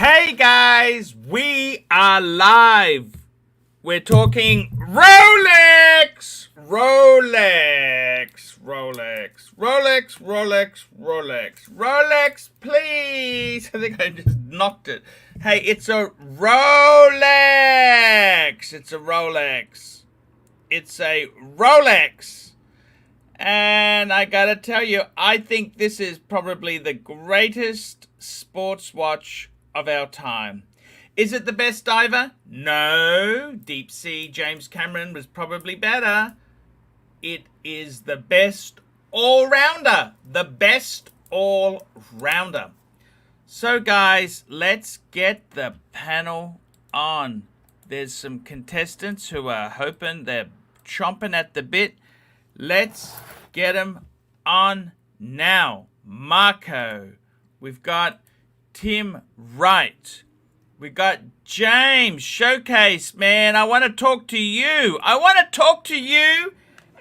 Hey guys, we are live. We're talking Rolex, please. I think I just knocked it. Hey, it's a Rolex. It's a Rolex. And I gotta tell you, I think this is probably the greatest sports watch of our time. Is it the best diver? No. Deep sea James Cameron was probably better. It is the best all-rounder. So guys, let's get the panel on. There's some contestants who are hoping, they're chomping at the bit. Let's get them on now. Marco. We've got Tim Wright. We got James. Showcase, man. I want to talk to you.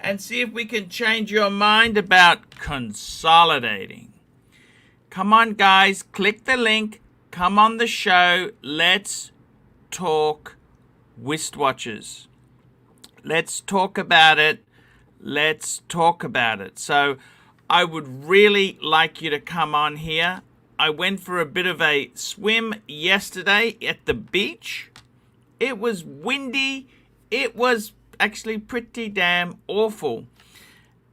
And see if we can change your mind about consolidating. Come on, guys. Click the link. Come on the show. Let's talk wristwatches. Let's talk about it. So I would really like you to come on here. I went for a bit of a swim yesterday at the beach. It was windy. It was actually pretty damn awful.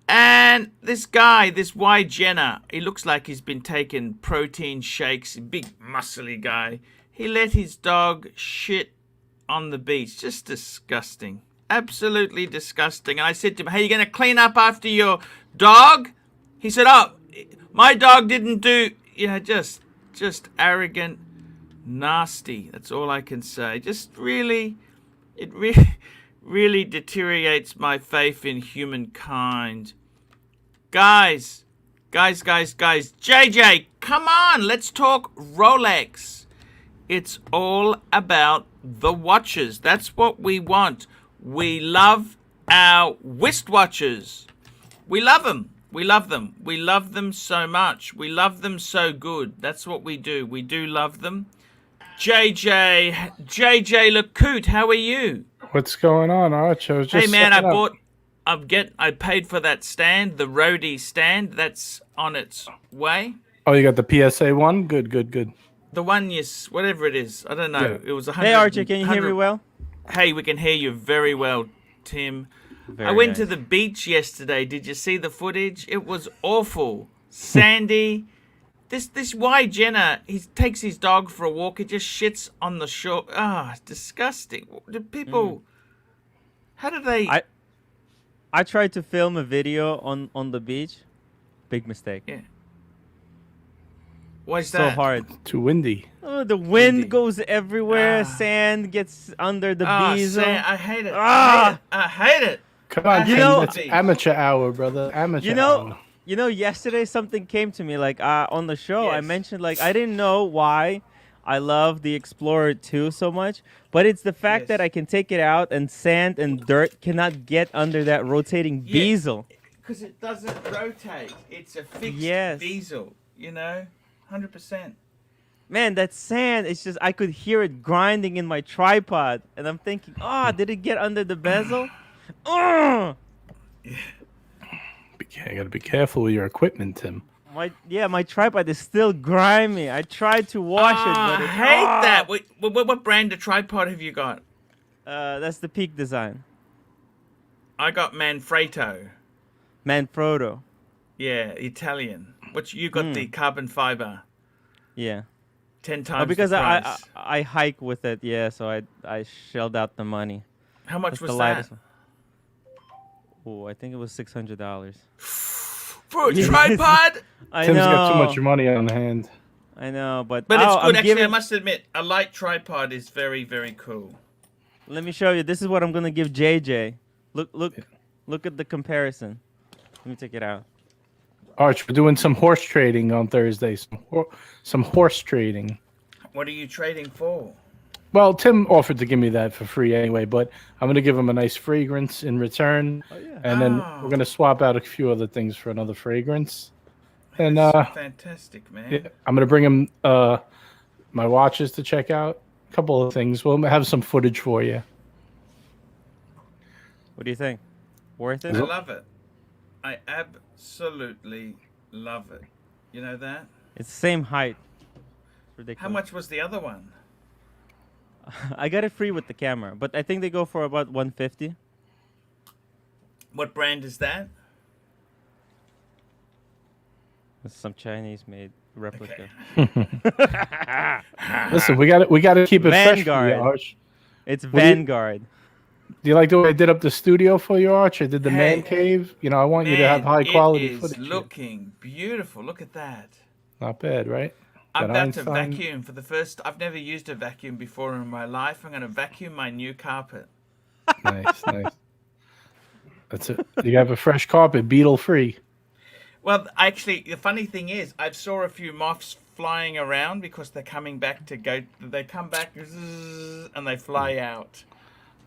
And this guy, this Y Jenner, he looks like he's been taking protein shakes. Big muscly guy. He let his dog shit on the beach. Just disgusting. Absolutely disgusting. And I said to him, hey, you going to clean up after your dog? He said, oh, my dog didn't do, just arrogant, nasty. That's all I can say. It really deteriorates my faith in humankind. Guys. JJ, come on. Let's talk Rolex. It's all about the watches. That's what we want. We love our wristwatches. We love them. We love them so much. We love them so good. That's what we do. We do love them. JJ LeCoute, how are you? What's going on, Arch? Hey man, I paid for that stand, the roadie stand. That's on its way. Oh, you got the PSA one? Good. The one, yes, whatever it is. I don't know. Yeah. It was 100. Hey Archie, can you hear me well? Hey, we can hear you very well, Tim. I went to the beach yesterday. Did you see the footage? It was awful. Sandy. This Y Jenner, he takes his dog for a walk. He just shits on the shore. It's disgusting. Do people... How do they... I tried to film a video on the beach. Big mistake. Yeah. Why is that? So hard. Too windy. Oh, the wind goes everywhere. Sand gets under the bezel. Sand. I hate it. I hate it. Come on, that's amateur hour, brother. Amateur hour. Yesterday something came to me on the show. Yes. I mentioned I didn't know why I love the Explorer 2 so much, but it's the fact that I can take it out and sand and dirt cannot get under that rotating bezel. Because it doesn't rotate. It's a fixed bezel, 100%. Man, that sand, it's just, I could hear it grinding in my tripod. And I'm thinking, did it get under the bezel? You gotta be careful with your equipment, Tim. My tripod is still grimy. I tried to wash it, but I hate that. What brand of tripod have you got? That's the Peak Design. I got Manfrotto. Yeah, Italian. You got the carbon fiber. Yeah. 10 times because the price. I hike with it, so I shelled out the money. How much was that? Oh, I think it was $600. For a tripod? Tim's got too much money on hand. I know, but it's good. Actually, I must admit, a light tripod is very, very cool. Let me show you. This is what I'm gonna give JJ. Look at the comparison. Let me take it out. Arch, we're doing some horse trading on Thursday. Some horse trading. What are you trading for? Well, Tim offered to give me that for free anyway, but I'm going to give him a nice fragrance in return. Oh, yeah. And then we're going to swap out a few other things for another fragrance. And fantastic, man. Yeah, I'm going to bring him my watches to check out. A couple of things. We'll have some footage for you. What do you think? Worth it? I love it. I absolutely love it. You know that? It's the same height. It's ridiculous. How much was the other one? I got it free with the camera, but I think they go for about 150. What brand is that? It's some Chinese-made replica. Okay. Listen, we got to keep it fresh for you, Vanguard. Arch. It's What do you- Vanguard. Do you like the way I did up the studio for you, Arch? I did the man Hey. cave. You know, I want you to have high quality it is footage. here. looking beautiful. Look at that. Not bad, right? I'm That about to Einstein- vacuum for the first. I've never used a vacuum before in my life. I'm going to vacuum my new carpet. Nice, nice. That's it. You have a fresh carpet, beetle free. Well, actually, the funny thing is, I saw a few moths flying around because they're coming back to go. They come back zzz, and they fly out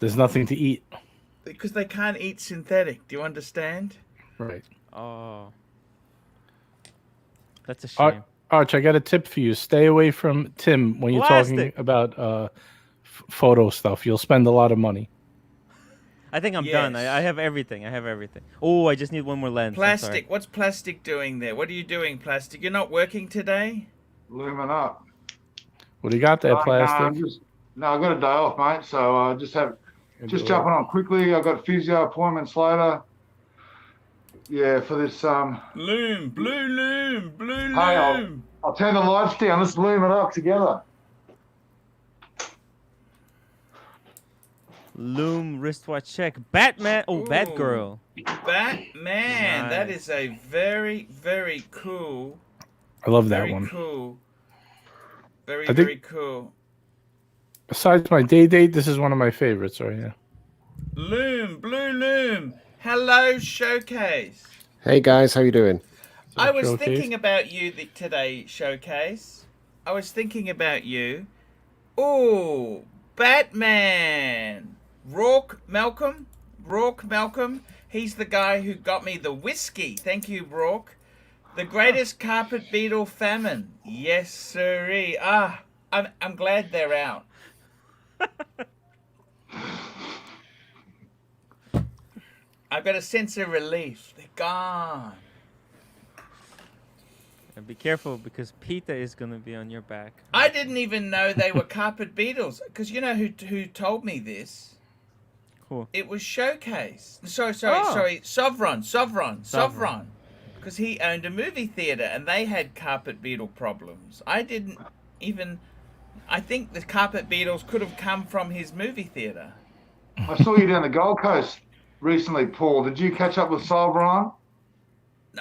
There's nothing to eat. because they can't eat synthetic. Do you understand? Right. Oh. That's a shame. Arch, I got a tip for you. Stay away from Tim when you're talking Plastic. about photo stuff. You'll spend a lot of money. I think I'm done. Yes. I have everything. I have everything. Oh, I just need one more lens. I'm sorry. Plastic. What's plastic doing there? What are you doing, plastic? You're not working today? Looming up. What do you got there, I'm plastic? no, I've got a day off, mate. So just jumping on quickly. I've got physio appointments later. Yeah, for this. Lume, blue Lume, blue Hey, Lume. I'll turn the lights down. Let's loom it up together. Lume wristwatch check. Batman. Oh, Ooh. Batgirl. Batman. That Nice. is a very, very cool. I love that Very one. cool. Very, think- very cool. Besides my day date, this is one of my favorites right here. Lume, blue Lume. Hello, Showcase. Hey guys, how you doing? I was Showcase? thinking about you today, Showcase. I was thinking about you. Ooh, Batman. Rourke Malcolm. He's the guy who got me the whiskey. Thank you, Rourke. The greatest carpet beetle famine. Yes, sirree. I'm glad they're out. I've got a sense of relief. They're gone. And be careful because PETA is gonna be on your back. I didn't even know they were carpet beetles. Because you know who told me this? Cool. It was Showcase. Sorry, Oh. Sovereign. Because he owned a movie theater and they had carpet beetle problems. I didn't even... I think the carpet beetles could have come from his movie theater. I saw you down the Gold Coast recently, Paul. Did you catch up with Solbron?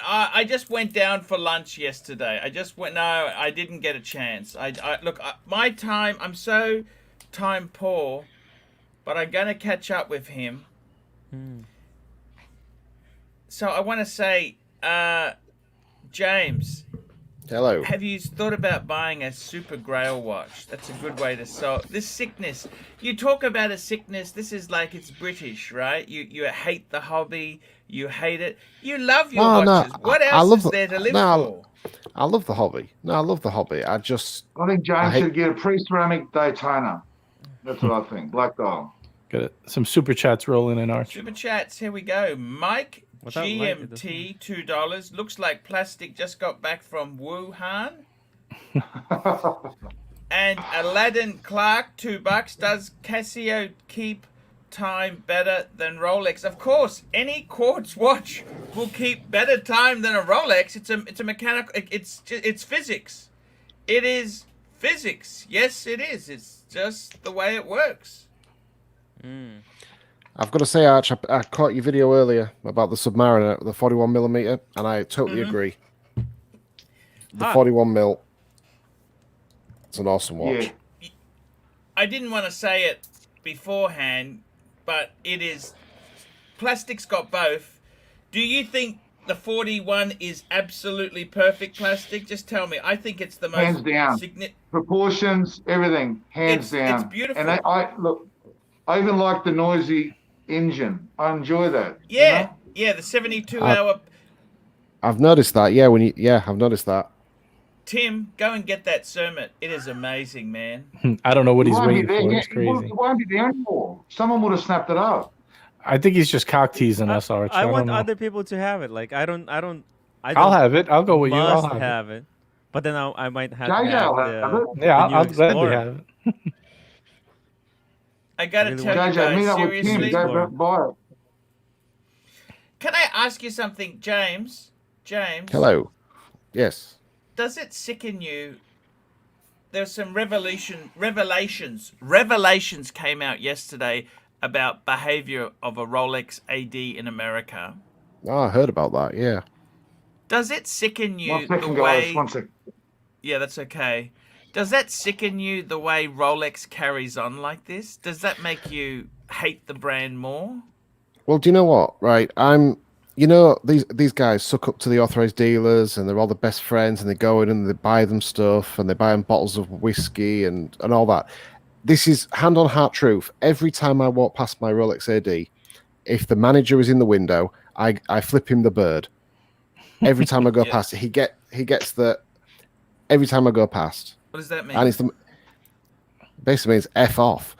I just went down for lunch yesterday. No, I didn't get a chance. Look, my time, I'm so time poor, but I'm going to catch up with him. So I want to say, James, Hello. have you thought about buying a Super Grail watch? That's a good way to solve this sickness. You talk about a sickness. This is like it's British, right? You hate the hobby. You hate it. You love your No, watches. What I else love is there to live no, for? I love the hobby. No, I love the hobby. I just I think I James hate- should get a pre-ceramic Daytona. That's what I think. Black dial. Got it. Some super chats rolling in, Arch. Super chats. Here we go. Mike Without light, it doesn't- GMT $2. Looks like plastic just got back from Wuhan. And Aladdin Clark $2. Does Casio keep time better than Rolex? Of course, any quartz watch will keep better time than a Rolex. It's a mechanical. It's physics. It is physics. Yes, it is. It's just the way it works. I've got to say, Arch, I caught your video earlier about the Submariner, the 41mm, and I totally agree. The Huh. 41mm, it's an awesome watch. Yeah. I didn't want to say it beforehand, but it is. Plastic's got both. Do you think the 41 is absolutely perfect plastic? Just tell me. I think it's the most Hands down. Proportions, everything, hands down. It's beautiful. And I even like the noisy engine. I enjoy that. you Yeah, know? yeah. The 72-hour I've noticed that. Yeah, I've noticed that. Tim, go and get that Cermet. It is amazing, man. I don't know what He he's won't be waiting there for. yet. It's He won't, crazy. he won't be there anymore. Someone would have snapped it up. I think he's just cock teasing us, Archie. I don't want know. other people to have it. Like I don't I'll have it. I'll go with you. I'll must have have it. But then I might have to JJ have will have the, it. Yeah, the new I'll gladly Explorer. have it. I gotta Really tell want- you JJ, meet guys, up with Tim. seriously. Go buy it. Can I ask you something, James? James. Hello. Yes. Does it sicken you? There's some revelations came out yesterday about behavior of a Rolex AD in America. Oh, I heard about that. Yeah. Does it sicken you 1 second, the way? guys. 1 second. Yeah, that's okay. Does that sicken you the way Rolex carries on like this? Does that make you hate the brand more? Well, do you know what? Right, these guys suck up to the authorized dealers, and they're all the best friends, and they go in and they buy them stuff, and they buy them bottles of whiskey and all that. This is hand on heart truth. Every time I walk past my Rolex AD, if the manager is in the window, I flip him the bird. Every time I go Yeah. past, he gets the. Every time I go past, What does that mean? and it's basically means F off.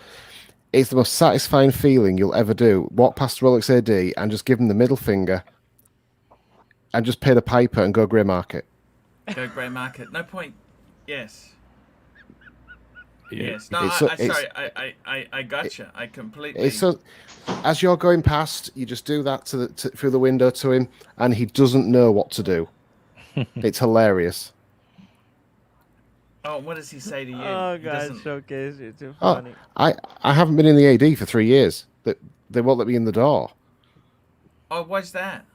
It's the most satisfying feeling you'll ever do. Walk past Rolex AD and just give them the middle finger and just pay the piper and go grey market. Go grey market. No point. Yes. Yeah. Yes. No, It's sorry. I gotcha. I completely. It's so, as you're going past, you just do that through the window to him, and he doesn't know what to do. It's hilarious. Oh, what does he say to you? Oh He God, doesn't- showcase! You're too Oh, funny. I haven't been in the AD for 3 years. They won't let me in the door. Oh, why's that?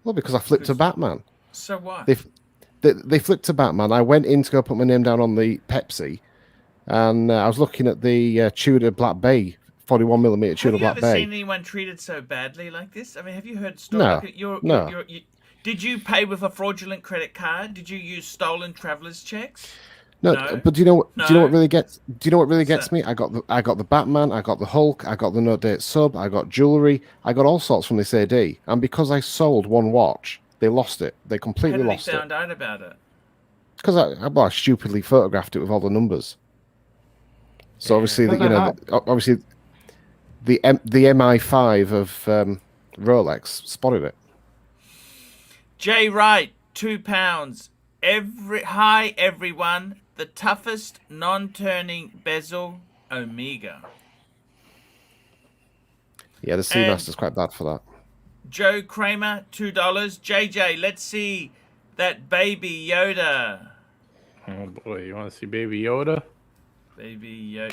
Well, because I flipped to Batman. So what? They flipped to Batman. I went in to go put my name down on the Pepsi, and I was looking at the Tudor Black Bay, 41mm Have Tudor you Black ever Bay. seen anyone treated so badly like this? I mean, have you heard stories? No, Like, no. Did you pay with a fraudulent credit card? Did you use stolen travelers' checks? No, No. but do you know what? Do you know what No. really gets? Do you know what really What's gets me? I got the Batman. I got the Hulk. I got the No Date sub. I got jewelry. I got all sorts from this AD. And because I sold one watch, they lost it. They How completely did lost he it. found out about it? Because I stupidly photographed it with all the numbers. So Yeah. obviously, How'd that help? obviously, the MI5 of Rolex spotted it. Jay Wright, £2. Hi everyone. The toughest non-turning bezel Omega. Yeah, the Seamaster's quite bad for that. Joe Kramer, $2. JJ, let's see that baby Yoda. Oh boy, you want to see Baby Yoda? Baby Yoda.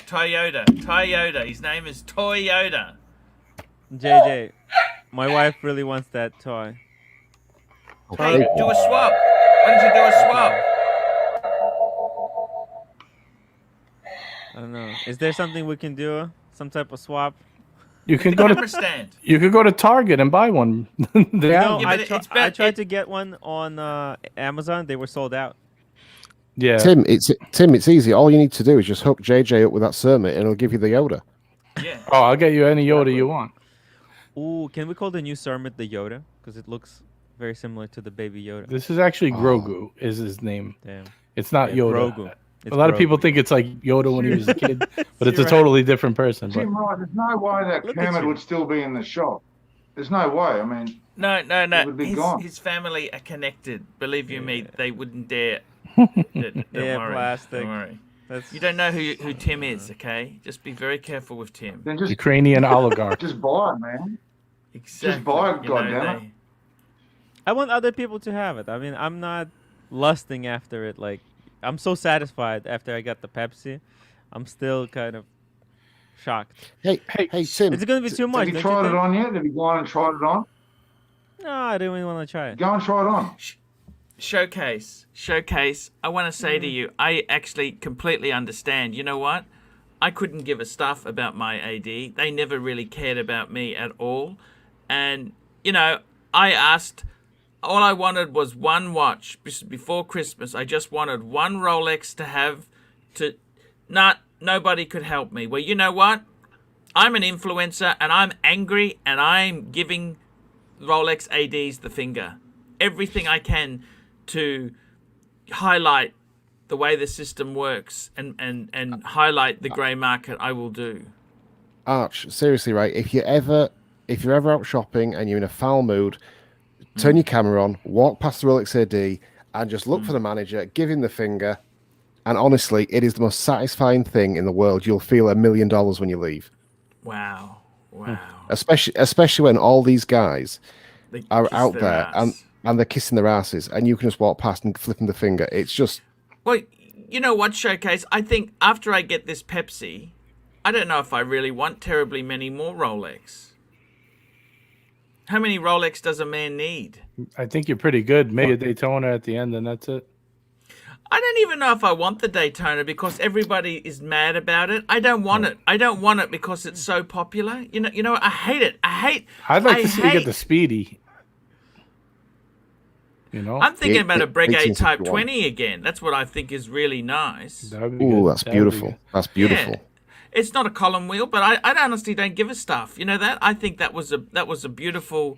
Toyota. His name is Toyota. JJ, my wife really wants that toy. Hey, do a swap. Why don't you do a swap? I don't know. Is there something we can do? Some type of swap? You can The go camera to stand. you could go to Target and buy one. They No, have- Yeah, I, but tr- it's I bet- tried it- to get one on Amazon. They were sold out. yeah. Tim, it's easy. All you need to do is just hook JJ up with that Cermet, and it'll give you the Yoda. Yeah. Oh, I'll get you any Yoda you want. Ooh, can we call the new Cermet the Yoda? Because it looks very similar to the baby Yoda. This is actually Grogu. Is his name? Damn. It's not Yeah, Yoda. Grogu. It's A lot of people Grogu. think it's like Yoda when he was a kid, but it's a You're right. totally different person. But Tim, right, there's no way that Look at Kermit you. would still be in the shop. There's no way. I mean, No. It would be gone. His family are connected. Believe you me, they wouldn't dare. Don't Yeah, worry. plastic. Don't worry. That's You don't know who Tim is, okay? Just be very careful with Tim. then just Ukrainian oligarch. just buy it, man. Exactly. buy it, you know, goddammit. they- I want other people to have it. I mean, I'm not lusting after it. Like, I'm so satisfied after I got the Pepsi. I'm still kind of shocked. Hey, Tim. It's gonna be too much. Have you don't tried it think? on yet? Have you gone and tried it on? No, I didn't even want to try it. Go and try it on. Showcase. I want to say to you, I actually completely understand. You know what? I couldn't give a stuff about my AD. They never really cared about me at all. And, you know, I asked, all I wanted was one watch. Before Christmas, I just wanted one Rolex to have to... Nobody could help me. Well, you know what? I'm an influencer and I'm angry and I'm giving Rolex ADs the finger. Everything I can to highlight the way the system works and highlight the grey market, I will do. Arch, seriously, right? If you're ever out shopping and you're in a foul mood, turn your camera on, walk past the Rolex AD, and just look for the manager, give him the finger, and honestly, it is the most satisfying thing in the world. You'll feel $1 million when you leave. Wow. Especially when all these guys They are kiss out their there ass. and they're kissing their asses, and you can just walk past and flip them the finger. It's just Well, you know what, Showcase? I think after I get this Pepsi, I don't know if I really want terribly many more Rolex. How many Rolex does a man need? I think you're pretty good. Maybe a Daytona at the end, and that's it. I don't even know if I want the Daytona because everybody is mad about it. I don't want it. I don't want it because it's so popular. You know, I hate it. I'd like to see you get the Speedy. You know, I'm thinking about a Breguet 1861. Type 20 again. That's what I think is really nice. that would be ooh, good. that's That would be beautiful. good. That's beautiful. Yeah. It's not a column wheel, but I honestly don't give a stuff. You know that? I think that was a beautiful.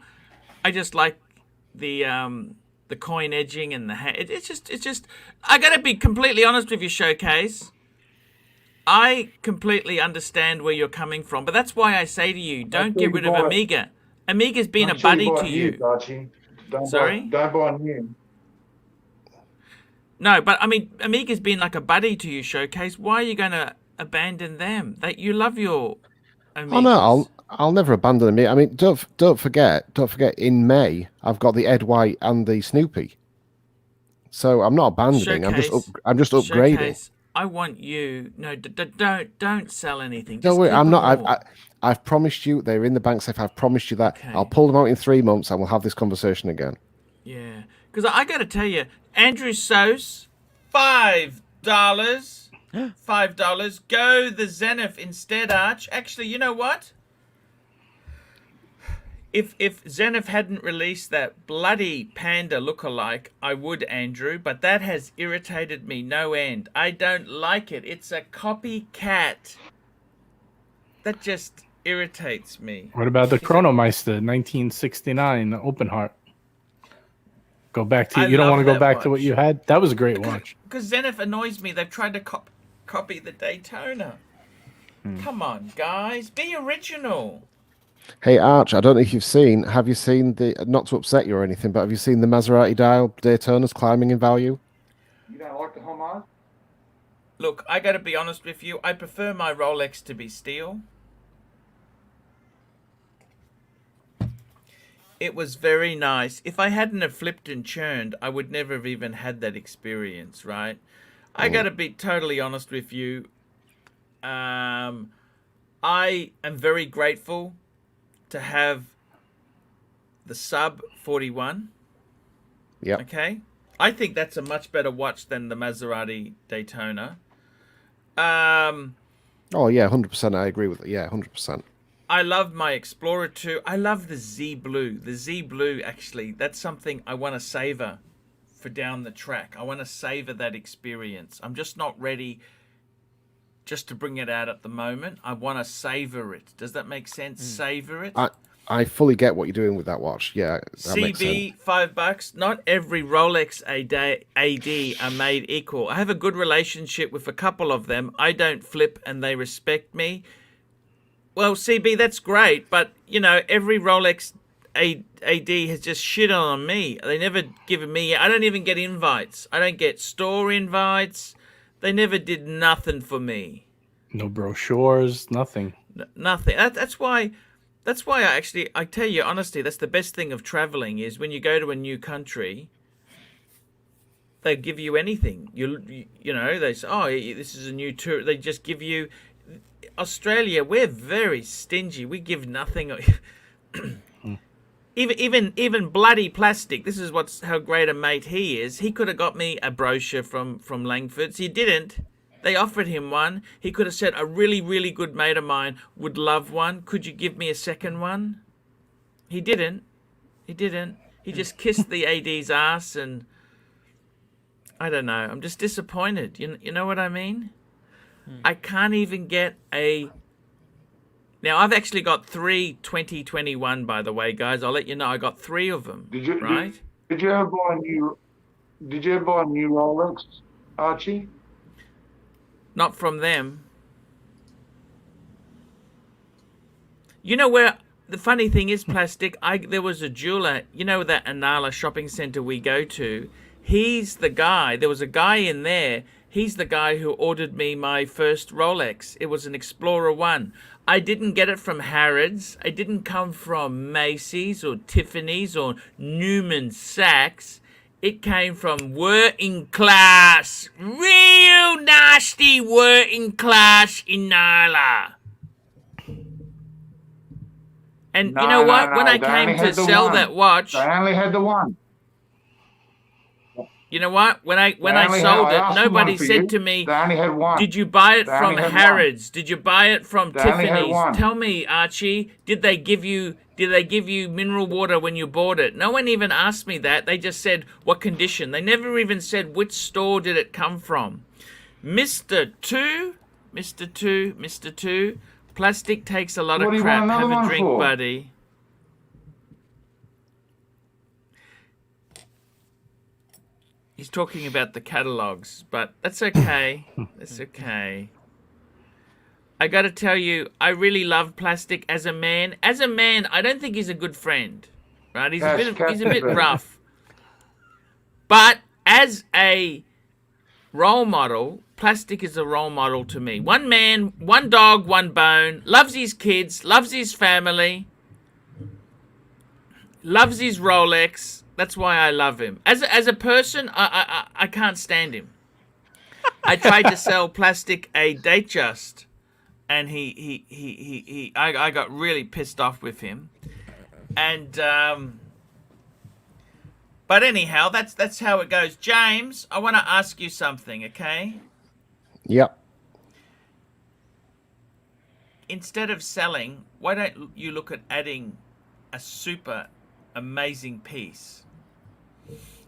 I just like the coin edging and it's just. I gotta be completely honest with you, Showcase. I completely understand where you're coming from, but that's why I say to you, don't get rid of Amiga. Amiga's been a buddy to you. Archie. Sorry? Don't buy new. No, but I mean, Amiga's been like a buddy to you, Showcase. Why are you going to abandon them? That you love your Amigas. Oh no, I'll never abandon them. I mean, don't forget. In May, I've got the Ed White and the Snoopy. So I'm not abandoning. Showcase. I'm just upgrading. Showcase, I want you. No, don't sell anything. Don't Just worry, keep I'm them not. all. I've promised you they're in the bank safe. I've promised you that. Okay. I'll pull them out in 3 months and we'll have this conversation again. Yeah, because I got to tell you, Andrew Sose, $5. $5. Go the Zenith instead, Arch. Actually, you know what? If Zenith hadn't released that bloody Panda lookalike, I would, Andrew, but that has irritated me no end. I don't like it. It's a copycat. That just irritates me. What about the Chronomeister 1969 Open Heart? Go back to I you don't love want to go that back to what watch. you had. That was a great watch. Because Zenith annoys me. They've tried to copy the Daytona. Come on, guys. Be original. Hey Arch, I don't know if you've seen. Have you seen the? Not to upset you or anything, but have you seen the Maserati dial Daytonas climbing in value? You don't like the Homage? Look, I got to be honest with you. I prefer my Rolex to be steel. It was very nice. If I hadn't have flipped and churned, I would never have even had that experience, right? I got to be totally honest with you. I am very grateful to have the sub 41. Yeah. Okay? I think that's a much better watch than the Maserati Daytona. Oh yeah, 100%. I agree with it. Yeah, 100%. I love my Explorer 2. I love the Z Blue. The Z Blue, actually, that's something I want to savor for down the track. I want to savor that experience. I'm just not ready just to bring it out at the moment. I want to savor it. Does that make sense? Savor it. I fully get what you're doing with that watch. Yeah, that makes sense. CB, $5. Not every Rolex AD are made equal. I have a good relationship with a couple of them. I don't flip and they respect me. Well, CB, that's great, but, you know, every Rolex AD has just shit on me. They never given me... I don't even get invites. I don't get store invites. They never did nothing for me. No brochures, nothing. Nothing. That's why I tell you, honestly, that's the best thing of traveling is when you go to a new country, they give you anything. You know, they say, oh, this is a new tour. They just give you... Australia, we're very stingy. We give nothing. even bloody plastic. This is how great a mate he is. He could have got me a brochure from Langford's. He didn't. They offered him one. He could have said, a really, really good mate of mine would love one. Could you give me a second one? He didn't. He just kissed the AD's ass, and I don't know. I'm just disappointed. You know what I mean? I can't even get a... Now, I've actually got 3 2021, by the way, guys. I'll let you know. I got 3 of them, Did you right? Did you ever buy a new Did you ever buy a new Rolex, Archie? Not from them. You know where the funny thing is, Plastic, there was a jeweler, you know that Anala shopping center we go to. He's the guy. There was a guy in there. He's the guy who ordered me my first Rolex. It was an Explorer 1. I didn't get it from Harrods. It didn't come from Macy's or Tiffany's or Newman Sachs. It came from working class. Real nasty working class in Nala. And you know what? When I came to sell that watch, they only had the one. You know what? When I sold it, nobody said to me, they only had one. "Did you buy it from Harrods? Did you buy it from Tiffany's?" One. Tell me, Archie, did they give you mineral water when you bought it? No one even asked me that. They just said what condition. They never even said which store did it come from. Mr. Two, Plastic takes a lot of crap. Have a drink, buddy. He's talking about the catalogs, but that's okay. That's okay. I got to tell you, I really love Plastic as a man. As a man, I don't think he's a good friend. Right? He's a bit rough. But as a role model, Plastic is a role model to me. One man, one dog, one bone. Loves his kids, loves his family. Loves his Rolex. That's why I love him. As a person, I can't stand him. I tried to sell Plastic a Datejust, and I got really pissed off with him. And but anyhow, that's how it goes. James, I want to ask you something, okay? Yep. Instead of selling, why don't you look at adding a super amazing piece?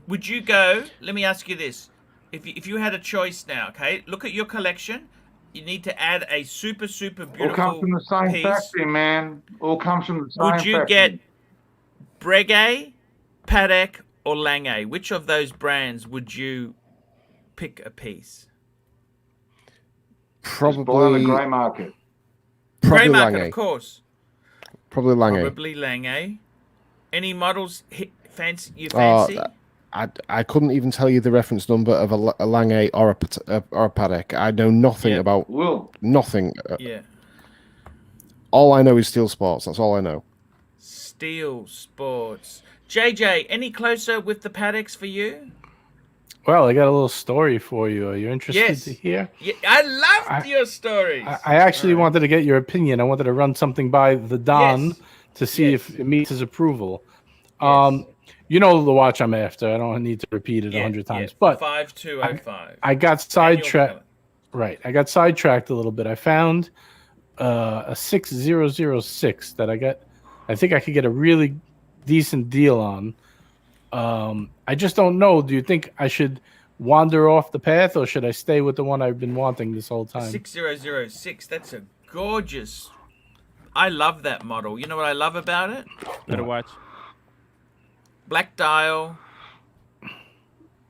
Would you go, let me ask you this. If you had a choice now, okay, look at your collection. You need to add a super beautiful All comes from the same piece. factory, man. All comes from the same factory. Would you get Breguet, Patek, or Lange? Which of those brands would you pick a piece? Probably the grey market. Grey market, Lange. of course. Probably Lange. Probably Lange. Any models you fancy? I couldn't even tell you the reference number of a Lange or a Patek. I know nothing about nothing. Yeah. All I know is Steel Sports. That's all I know. Steel Sports. JJ, any closer with the Pateks for you? Well, I got a little story for you. Are you interested to hear? Yeah, I loved your stories. I actually wanted to get your opinion. I wanted to run something by the Don to see if it meets his approval. You know the watch I'm after. I don't need to repeat it 100 times. But 5205. I got sidetracked. Right. I got sidetracked a little bit. I found a 6006 that I think I could get a really decent deal on. I just don't know. Do you think I should wander off the path, or should I stay with the one I've been wanting this whole time? 6006. That's a gorgeous. I love that model. You know what I love about it? Better watch. Black dial.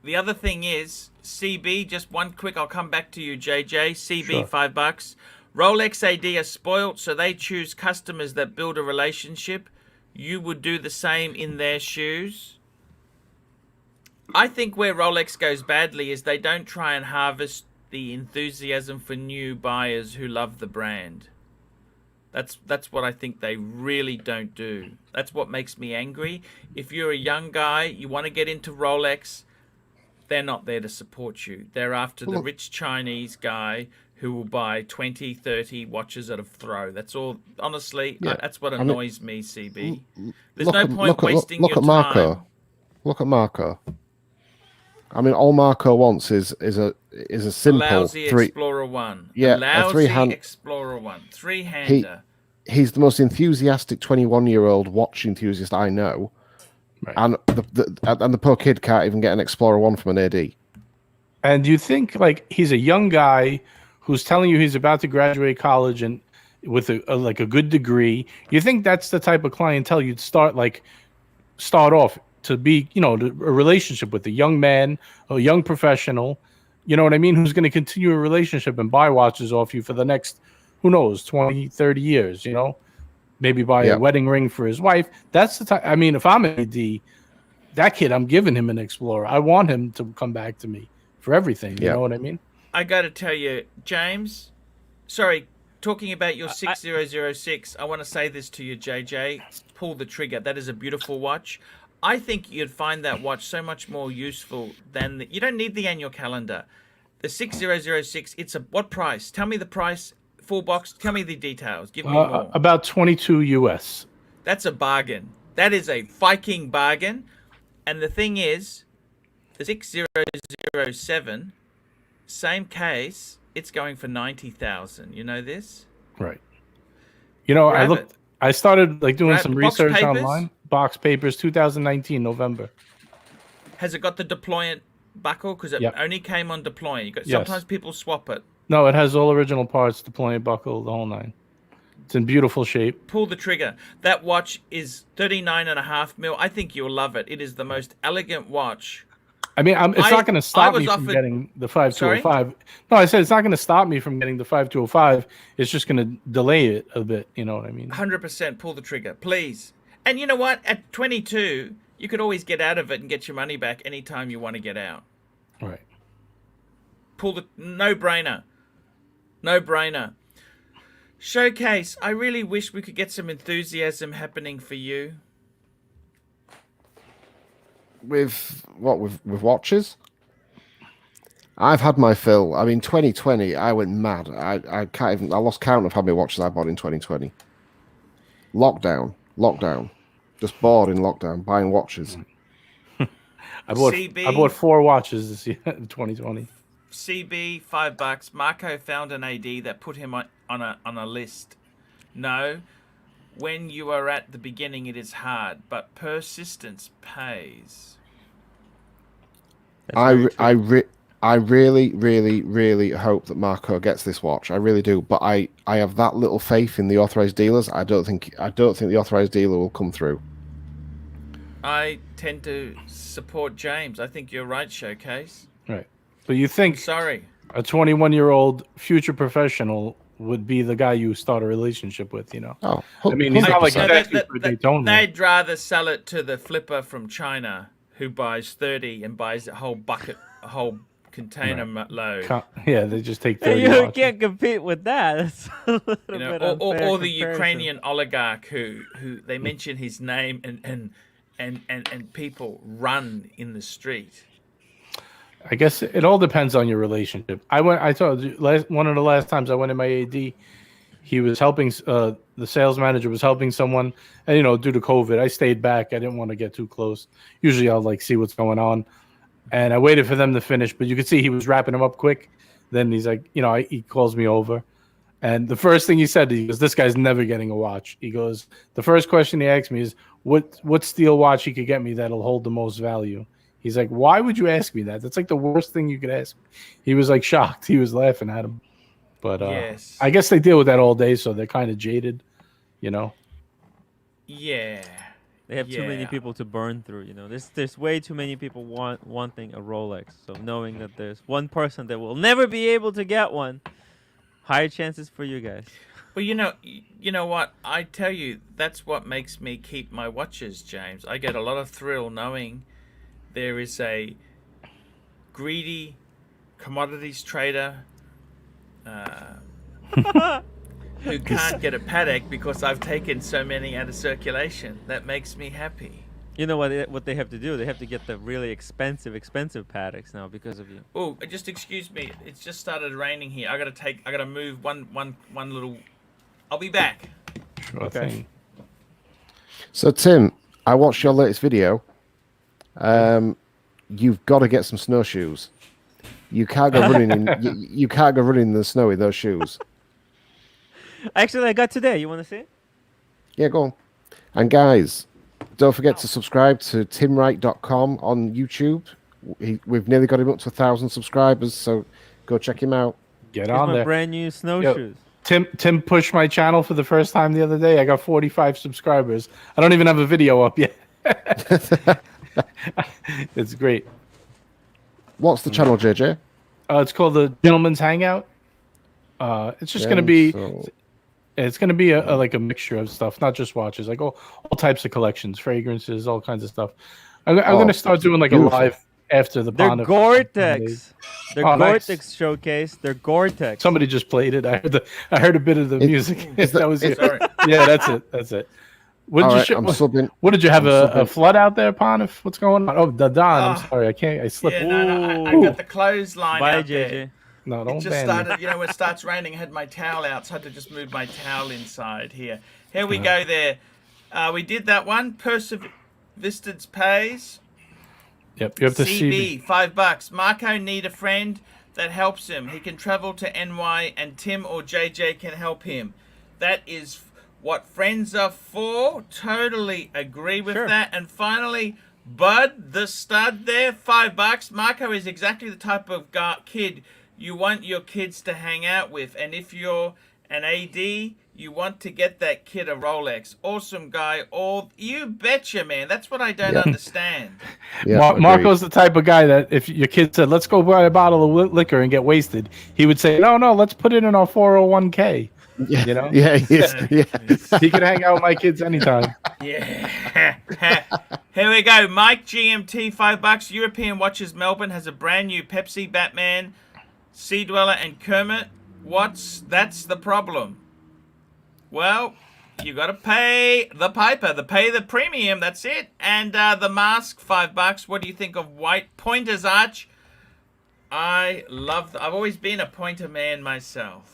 The other thing is CB. Just one quick. I'll come back to you, JJ. CB, Sure. $5. Rolex AD are spoilt, so they choose customers that build a relationship. You would do the same in their shoes. I think where Rolex goes badly is they don't try and harvest the enthusiasm for new buyers who love the brand. That's what I think they really don't do. That's what makes me angry. If you're a young guy, you want to get into Rolex, they're not there to support you. They're after the rich Chinese guy who will buy 20, 30 watches at a throw. That's all. Honestly, that's what annoys me, CB. There's no point wasting your time. Look at Marco. I mean, all Marco wants is a simple lousy Explorer 1. Yeah, a three-hand Explorer 1. Three-hander. He's the most enthusiastic 21-year-old watch enthusiast I know, and the poor kid can't even get an Explorer 1 from an AD. And do you think like he's a young guy who's telling you he's about to graduate college and with a good degree? You think that's the type of clientele you'd start off to be, a relationship with a young man, a young professional, you know what I mean, who's going to continue a relationship and buy watches off you for the next, who knows, 20, 30 years, maybe buy a wedding ring for his wife. That's the time. I mean, if I'm an AD, that kid, I'm giving him an Explorer. I want him to come back to me for everything. You know what I mean? I got to tell you, James, sorry, talking about your 6006, I want to say this to you, JJ. Pull the trigger. That is a beautiful watch. I think you'd find that watch so much more useful than you don't need the annual calendar. The 6006, it's what price? Tell me the price. Full box. Tell me the details. Give me more. About 22 US. That's a bargain. That is a Viking bargain. And the thing is, the 6007, same case, it's going for 90,000. You know this? Right. I started doing some research online. Box papers, 2019 November. Has it got the deployant buckle? Because it only came on deployant. Sometimes people swap it. No, it has all original parts, deployant buckle, the whole nine. It's in beautiful shape. Pull the trigger. That watch is 39.5 mil. I think you'll love it. It is the most elegant watch. I mean, it's not going to stop me from getting the 5205. No, I said it's not going to stop me from getting the 5205. It's just going to delay it a bit. You know what I mean? 100% pull the trigger, please. And you know what? At 22, you could always get out of it and get your money back anytime you want to get out. Right. Pull the no-brainer. No-brainer. Showcase, I really wish we could get some enthusiasm happening for you. With what? With watches? I've had my fill. I mean, 2020, I went mad. I can't even. I lost count of how many watches I bought in 2020. Lockdown. Just bored in lockdown, buying watches. I bought 4 watches this year in 2020. CB, $5. Marco found an AD that put him on a list. No, when you are at the beginning, it is hard, but persistence pays. I really, really, really hope that Marco gets this watch. I really do, but I have that little faith in the authorized dealers. I don't think the authorized dealer will come through. I tend to support James. I think you're right, Showcase. Right. But you think a 21-year-old future professional would be the guy you start a relationship with, Oh, I mean, he's not like Daytona. They'd rather sell it to the flipper from China who buys 30 and buys a whole bucket, a whole container load. Yeah, they just take 30. You can't compete with that. That's a little or the Ukrainian oligarch who they mention his name and people run in the street. I guess it all depends on your relationship. I told you one of the last times I went in my AD, he was helping the sales manager was helping someone, and due to COVID, I stayed back. I didn't want to get too close. Usually I'll see what's going on, and I waited for them to finish. But you could see he was wrapping them up quick. Then he's like, he calls me over, and the first thing he said, he goes, "This guy's never getting a watch." He goes, the first question he asked me is, "What steel watch he could get me that'll hold the most value?" He's like, "Why would you ask me that? That's like the worst thing you could ask me." He was shocked. He was laughing at him. But yes. I guess they deal with that all day, so they're kind of jaded, Yeah. They have too many people to burn through, There's way too many people wanting a Rolex. So knowing that there's one person that will never be able to get one, higher chances for you guys. Well, you know what? I tell you, that's what makes me keep my watches, James. I get a lot of thrill knowing there is a greedy commodities trader who can't get a Patek because I've taken so many out of circulation. That makes me happy. You know what they have to do? They have to get the really expensive Pateks now because of you. Oh, just excuse me. It's just started raining here. I gotta move one little. I'll be back. Sure okay. So Tim, I watched your latest video. You've got to get some snowshoes. You can't go running in. You can't go running in the snow with those shoes. Actually, I got today. You want to see it? Yeah, go on. And guys, don't forget to subscribe to timwright.com on YouTube. We've nearly got him up to 1,000 subscribers, so go check him out. Get on there. Brand new snowshoes. Tim pushed my channel for the first time the other day. I got 45 subscribers. I don't even have a video up yet. It's great. What's the channel, JJ? It's called the Gentleman's Hangout. It's just going to be. It's going to be a like a mixture of stuff, not just watches, like all types of collections, fragrances, all kinds of stuff. I'm going to start doing like beautiful. a live after the They're Pond of Gore-Tex. They're Oh, nice. Gore-Tex showcase. They're Gore-Tex. Somebody just played it. I heard a bit of the music. That was it. Sorry. Yeah, that's it. That's it. What All did right, you I'm subbing. What did you have I'm a subbing. flood out there, Pon? If what's going on? Oh, the Don. I'm sorry. I slipped. Yeah, no, I got the clothesline Bye, out JJ. there. No, It don't just ban started, me. you know, when it starts raining, I had my towel out, so I had to just move my towel inside here. Here we go there. We did that one. Persistence pays. Yep, you have to CB, $5. Marco need a friend that helps him. He can travel to NY and Tim or JJ can help him. That is what friends are for. Totally agree with Sure. that. And finally, Bud, the stud there, $5. Marco is exactly the type of kid you want your kids to hang out with. And if you're an AD, you want to get that kid a Rolex. Awesome guy. You betcha, man. That's what I don't understand. Yeah, agreed. Marco's the type of guy that if your kid said, "Let's go buy a bottle of liquor and get wasted," he would say, "No, let's put it in our 401k." Yeah, You know? yeah, yeah. He can hang out with my kids anytime. Yeah. Here we go. Mike GMT, $5. European Watches Melbourne has a brand new Pepsi, Batman, Sea Dweller, and Kermit. That's the problem? Well, you got to pay the piper, pay the premium. That's it. And the mask, $5. What do you think of white pointers, Arch? I've always been a pointer man myself.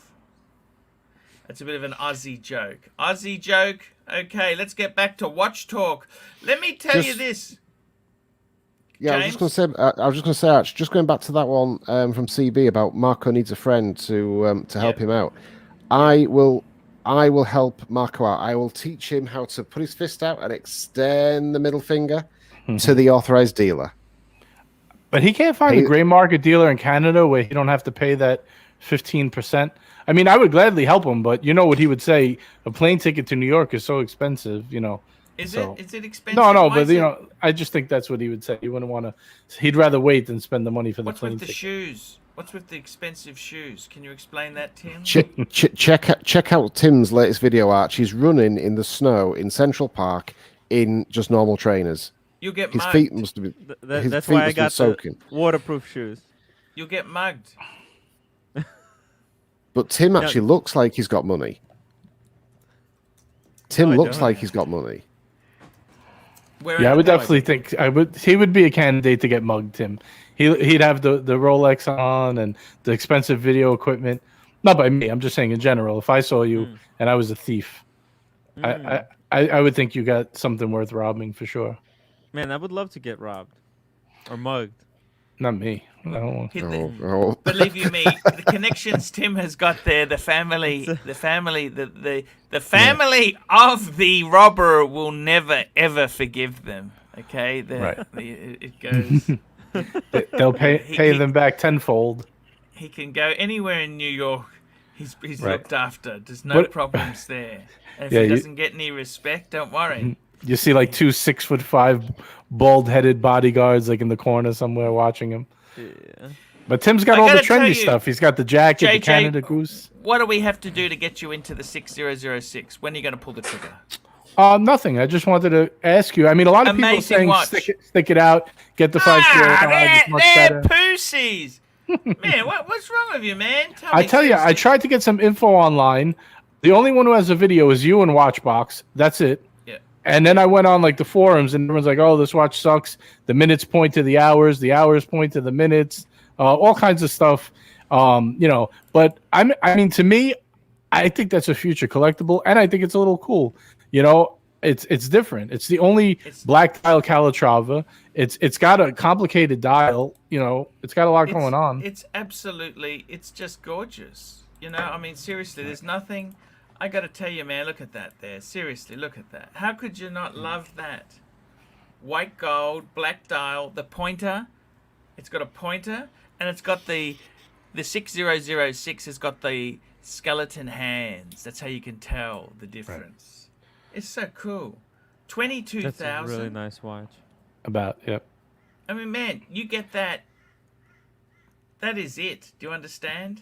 That's a bit of an Aussie joke. Aussie joke. Okay, let's get back to watch talk. Let me tell you this. Yeah, James? I was just going to say, Arch, just going back to that one from CB about Marco needs a friend to help him out. I will help Marco out. I will teach him how to put his fist out and extend the middle finger to the authorized dealer. But he can't find a gray market dealer in Canada where he don't have to pay that 15%. I mean, I would gladly help him, but you know what he would say? A plane ticket to New York is so expensive, you know. Is So- it expensive? No, Why but is you it- know, I just think that's what he would say. He wouldn't want to. He'd rather wait than spend the money for the What's plane with the ticket. shoes? What's with the expensive shoes? Can you explain that, Tim? Check out Tim's latest video, Arch. He's running in the snow in Central Park in just normal trainers. You'll get His mugged. feet must have been. His That's feet why I must have been got soaking. the waterproof shoes. You'll get mugged. But Tim actually looks like he's got money. Tim No, I looks don't. like he's got money. Yeah, I would definitely think he would be a candidate to get mugged, Tim. He'd have the Rolex on and the expensive video equipment. Not by me. I'm just saying in general. If I saw you and I was a thief, I would think you got something worth robbing for sure. Man, I would love to get robbed or mugged. Not me. No. Oh. Believe you me, the connections Tim has got there, the family of the robber will never ever forgive them. Okay, it goes. They'll pay them back tenfold. He can go anywhere in New York. He's Right. looked after. There's no problems there. And if he doesn't get any respect, don't worry. You see like 2 6'5" bald-headed bodyguards like in the corner somewhere watching him. Yeah. But Tim's got I all the gotta tell trendy you, stuff. He's got the jacket, the JJ, Canada Goose. What do we have to do to get you into the 6006? When are you going to pull the trigger? Nothing. I just wanted to ask you. I mean, a lot of people Amazing saying watch. stick it out, get the 505. It's much they're better. pussies. Man, what's wrong with you, man? I tell you, I tried to get some info online. The only one who has a video is you and Watchbox. That's it. Yeah. And then I went on like the forums, and everyone's like, "Oh, this watch sucks." The minutes point to the hours point to the minutes. All kinds of stuff. You know, but I mean, to me, I think that's a future collectible, and I think it's a little cool. You know, it's different. It's the only black dial Calatrava. It's got a complicated dial. You know, it's got a lot going on. It's just gorgeous. You know, I mean, seriously, there's nothing. I got to tell you, man, look at that there. Seriously, look at that. How could you not love that? White gold, black dial, the pointer. It's got a pointer, and it's got the 6006 has got the skeleton hands. That's how you can tell the difference. It's so cool. 22,000. That's a really nice watch. About, yep. I mean, man, you get that. That is it. Do you understand?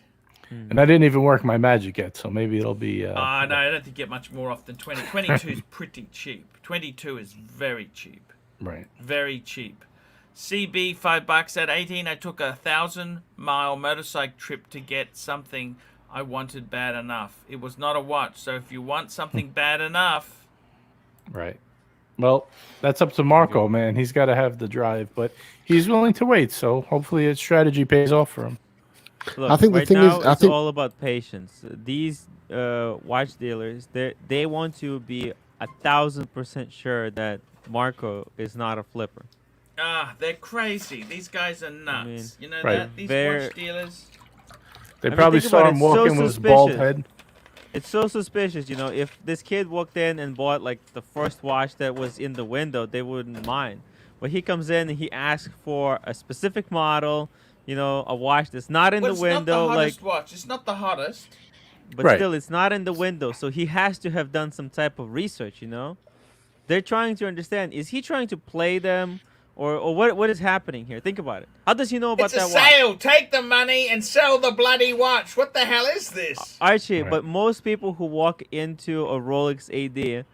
And I didn't even work my magic yet, so maybe it'll be. No, I don't think you get much more off than 20. 22 is pretty cheap. 22 is very cheap. Right. Very cheap. CB, $5 at 18. I took a 1,000-mile motorcycle trip to get something I wanted bad enough. It was not a watch, so if you want something bad enough. Right. Well, that's up to Marco, man. He's got to have the drive, but he's willing to wait. So hopefully his strategy pays off for him. Look, I think the right thing now is, I it's think all about patience. These watch dealers, they want to be 1,000% sure that Marco is not a flipper. They're crazy. These guys are nuts. mean, you know right. that? These They're- watch dealers. They mean, probably think saw about it, him it's so walking with his bald suspicious. head. It's so suspicious, you know. If this kid walked in and bought like the first watch that was in the window, they wouldn't mind. But he comes in and he asks for a specific model, you know, a watch that's not in Well, the it's window, not the hottest like, watch. It's not the hottest. but Right. still, it's not in the window. So he has to have done some type of research, you know. They're trying to understand: is he trying to play them, or what is happening here? Think about it. How does he know about It's a that watch? sale. Take the money and sell the bloody watch. What the hell is this? Archie, Right. but most people who walk into a Rolex AD,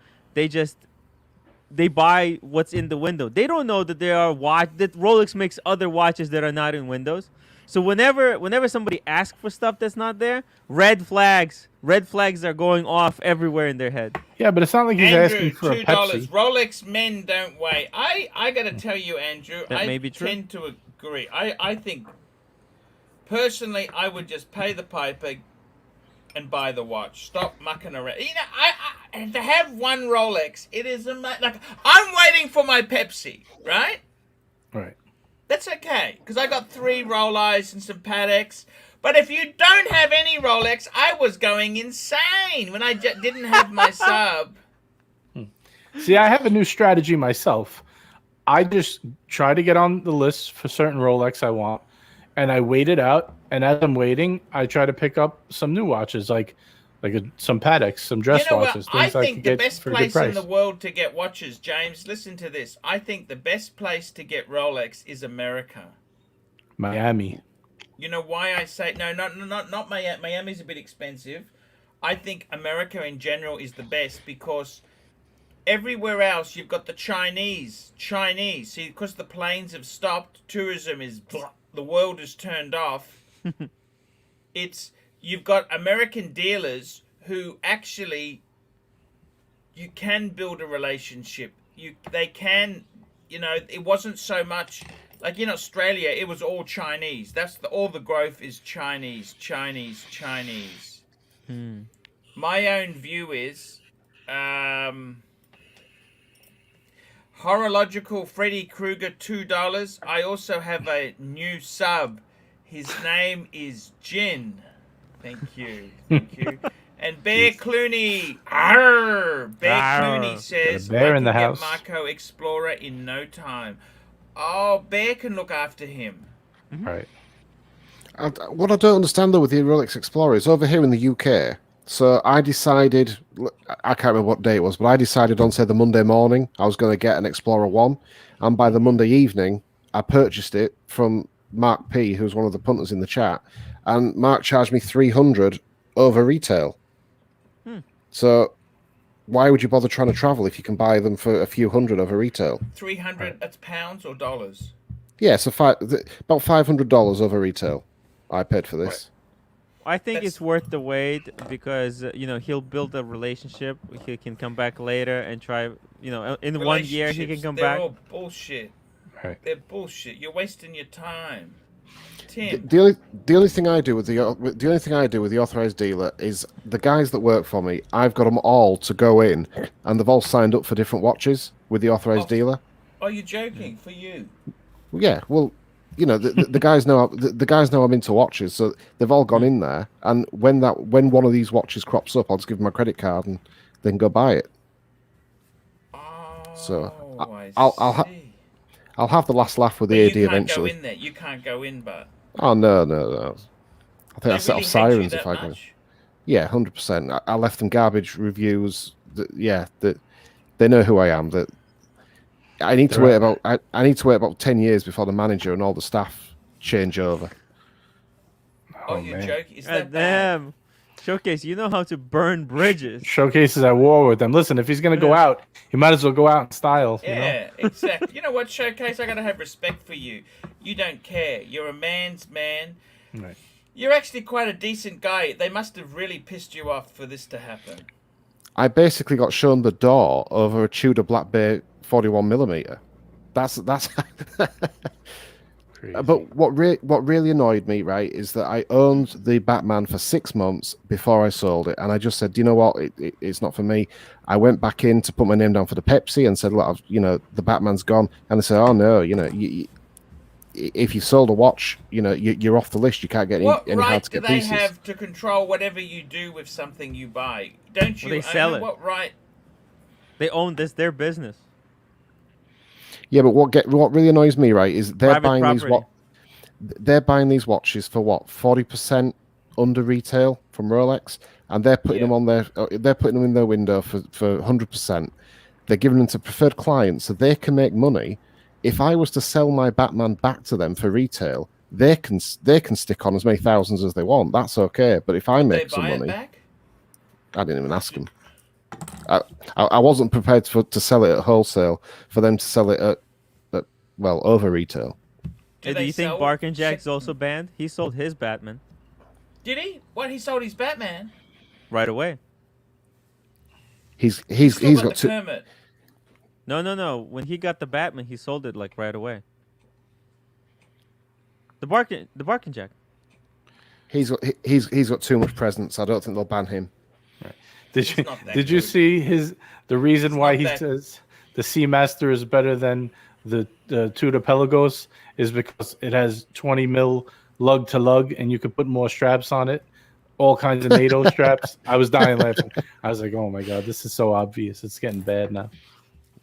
they buy what's in the window. They don't know that there are that Rolex makes other watches that are not in windows. So whenever somebody asks for stuff that's not there, red flags are going off everywhere in their head. Yeah, but it's not like he's Andrew, asking for a $2. Pepsi. Rolex men don't weigh. I gotta tell you, Andrew, That I may be true. tend to agree. I think personally, I would just pay the piper and buy the watch. Stop mucking around. You know, I to have one Rolex, it is like I'm waiting for my Pepsi, right? Right. That's okay, because I got 3 Rolex and some Pateks. But if you don't have any Rolex, I was going insane when I didn't have my sub. See, I have a new strategy myself. I just try to get on the list for certain Rolex I want, and I wait it out. And as I'm waiting, I try to pick up some new watches, like some Pateks, some dress You know what? watches, I things I think could the get best for a good place price. in the world to get watches, James, listen to this. I think the best place to get Rolex is America. Miami. You know why I say no? Not Miami. Miami's a bit expensive. I think America in general is the best because everywhere else you've got the Chinese. See, because the planes have stopped, tourism is the world is turned off. You've got American dealers who actually you can build a relationship. They can, you know, it wasn't so much like in Australia, it was all Chinese. All the growth is Chinese. My own view is Horological Freddy Krueger $2. I also have a new sub. His name is Jin. Thank you. And Bear Clooney. Arr! Bear Clooney says, Got a bear in the get house. Marco Explorer in no time. Oh, Bear can look after him. Right. what I don't understand though with the Rolex Explorer is over here in the UK. So I decided, I can't remember what day it was, but I decided on say the Monday morning I was going to get an Explorer 1, and by the Monday evening I purchased it from Mark P, who's one of the punters in the chat, and Mark charged me 300 over retail. So why would you bother trying to travel if you can buy them for a few hundred over retail? 300, that's pounds or dollars? Yeah, so about $500 over retail I paid for this. I think That's- it's worth the wait because you know he'll build a relationship. He can come back later and try. You know, in 1 year he can Relationships, come they're back. all bullshit. Right. They're bullshit. You're wasting your time. Tim. The only thing I do with the authorized dealer is the guys that work for me. I've got them all to go in, and they've all signed up for different watches with the authorized dealer. Are you joking? For you? Yeah, well, you know the guys know the guys know I'm into watches, so they've all gone in there. And when one of these watches crops up, I'll just give them my credit card and they can go buy it. Oh, So, I see. I'll have the last laugh with But the you AD can't eventually. go in there. You can't go in, but Oh no! I think they I set really off hate you sirens that if I go. much? Yeah, 100%. I left them garbage reviews. That they know who I am. That I need to wait about I need to wait about 10 years before the manager and all the staff change over. Oh, you man. joke? Is God that bad? damn. Showcase, you know how to burn bridges. Showcase is at war with them. Listen, if he's gonna go out, he might as well go out in style. You know? Yeah, exactly. You know what, Showcase? I gotta have respect for you. You don't care. You're a man's man. Right. You're actually quite a decent guy. They must have really pissed you off for this to happen. I basically got shown the door over a Tudor Black Bay 41mm. That's Crazy. But what really annoyed me, right, is that I owned the Batman for 6 months before I sold it, and I just said, you know what, it's not for me. I went back in to put my name down for the Pepsi and said, look, the Batman's gone, and they said, oh no, if you sold a watch, you're off the list. You can't get any What hard right to do get they pieces. have to control whatever you do with something you buy? Don't you Well, they sell own it. what right? They own this, their business. Yeah, but what really annoys me, right, is they're Private buying property. they're buying these watches for what, 40% under retail from Rolex, and they're putting them in their window for 100%. They're giving them to preferred clients so they can make money. If I was to sell my Batman back to them for retail, they can stick on as many thousands as they want. That's okay. But if I make some They buy it money, back? I didn't even ask them. I wasn't prepared to sell it at wholesale for them to sell it at over retail. Do they you think sell Bark and Jack's shit- also banned? He sold his Batman Did he? What? He sold his Batman? right away. He's Still got the two. permit. No. When he got the Batman, he sold it like right away. The Bark and Jack. He's got too much presence. I don't think they'll ban him. Did you not that did you good. see the reason why not he that- says the Seamaster is better than the Tudor Pelagos is because it has 20 mil lug to lug and you could put more straps on it, all kinds of NATO straps. I was dying laughing. I was like, oh my god, this is so obvious. It's getting bad now.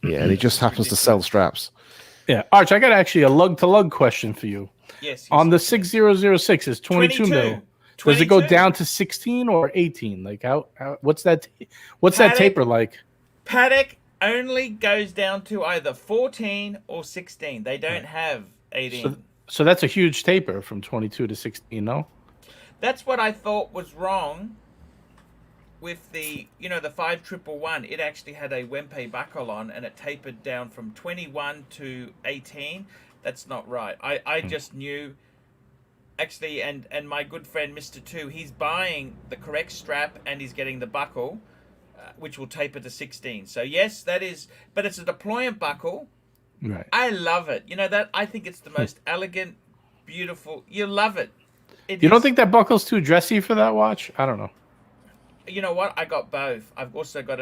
Yeah, and he just happens to sell straps. Yeah, Arch, I got actually a lug to lug question for you. Yes. On the 6006 is 22 mil. Does it go 22. down to 16 or 18? Like how what's that Paddock- taper like? Paddock only goes down to either 14 or 16. They don't have 18. So that's a huge taper from 22 to 16, no? That's what I thought was wrong with the 5111. It actually had a Wempe buckle on and it tapered down from 21 to 18. That's not right. I just knew, actually, and my good friend Mr. 2, he's buying the correct strap and he's getting the buckle, which will taper to 16. So yes, that is, but it's a deployant buckle. Right. I love it. I think it's the most elegant, beautiful. You love it. You don't think that buckle's too dressy for that watch? I don't know. You know what? I got both. I've also got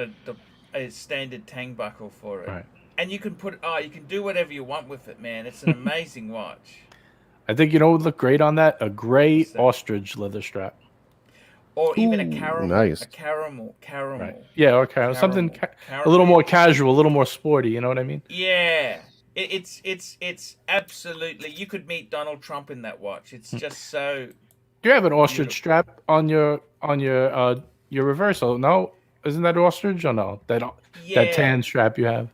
a standard Tang buckle for it. Right. And you can you can do whatever you want with it, man. It's an amazing watch. I think what would look great on that? A gray ostrich leather strap. Or even a Ooh, caramel. nice. A caramel. Right. Yeah, okay. Something Caramel. a little more casual, a little more sporty, you know what I mean? Yeah. It's absolutely, you could meet Donald Trump in that watch. It's just so. Do you have an ostrich Beautiful. strap on your reversal? No? Isn't that ostrich or no? That Yeah. tan strap you have?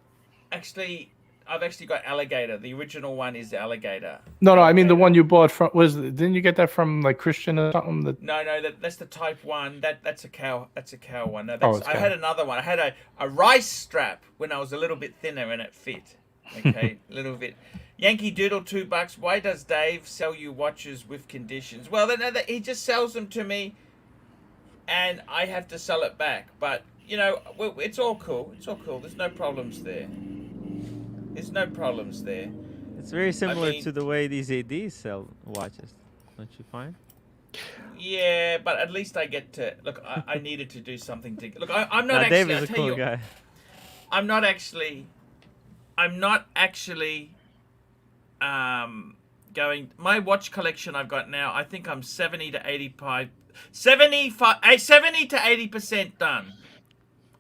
Actually, I've actually got alligator. The original one is alligator. No, I mean the Alligator. one you bought from didn't you get that from like Christian or something? No, that's the Type 1. That's a cow. That's a cow one. No, Oh, that's, it's I cow. had another one. I had a rice strap when I was a little bit thinner and it fit. Okay, a little bit. Yankee Doodle, $2. Why does Dave sell you watches with conditions? Well, he just sells them to me, and I have to sell it back. But it's all cool. It's all cool. There's no problems there. There's no problems there. It's very similar mean- to the way these ADs sell watches. Don't you find? Yeah, but at least I get to look. I needed to do something to look. I'm not Nah, actually. Dave I'll is a tell cool you, guy. I'm not actually going. My watch collection I've got now, I think I'm 70 to 80% done.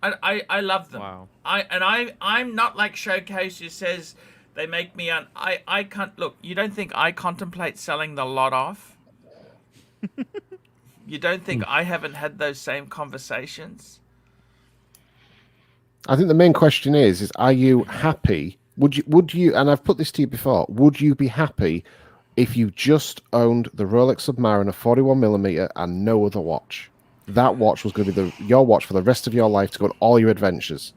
I love them. Wow. I'm not like Showcase who says they make me I can't look. You don't think I contemplate selling the lot off? You don't think I haven't had those same conversations? I think the main question is are you happy Would you? And I've put this to you before. Would you be happy if you just owned the Rolex Submariner 41mm and no other watch? That watch was going to be your watch for the rest of your life to go on all your adventures.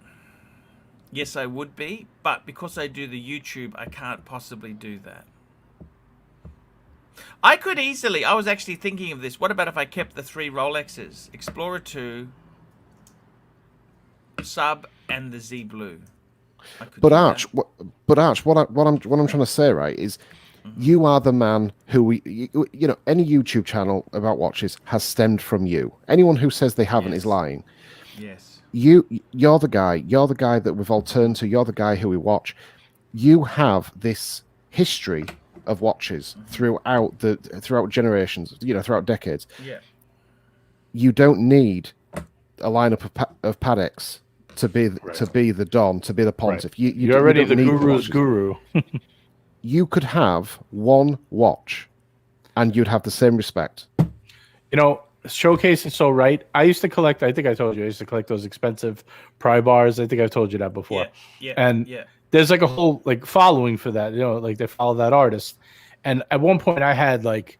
Yes, I would be, but because I do the YouTube, I can't possibly do that. I could easily. I was actually thinking of this. What about if I kept the 3 Rolexes, Explorer 2, Sub, and the Z Blue? But Arch, what I'm trying to say, right, is you are the man who you know, any YouTube channel about watches has stemmed from you. Anyone who says they haven't is lying. Yes. You're the guy that we've all turned to. You're the guy who we watch. You have this history of watches throughout generations, you know, throughout decades. Yeah. You don't need a lineup of Patek's to be the Don, to be the Pontiff. Right. You're already the guru's guru. You could have one watch and you'd have the same respect. You know, Showcase is so right. I used to collect, I think I told you, I used to collect those expensive pry bars. I think I've told you that before. Yeah. And there's like a whole like following for that, you know, like they follow that artist. And at one point I had like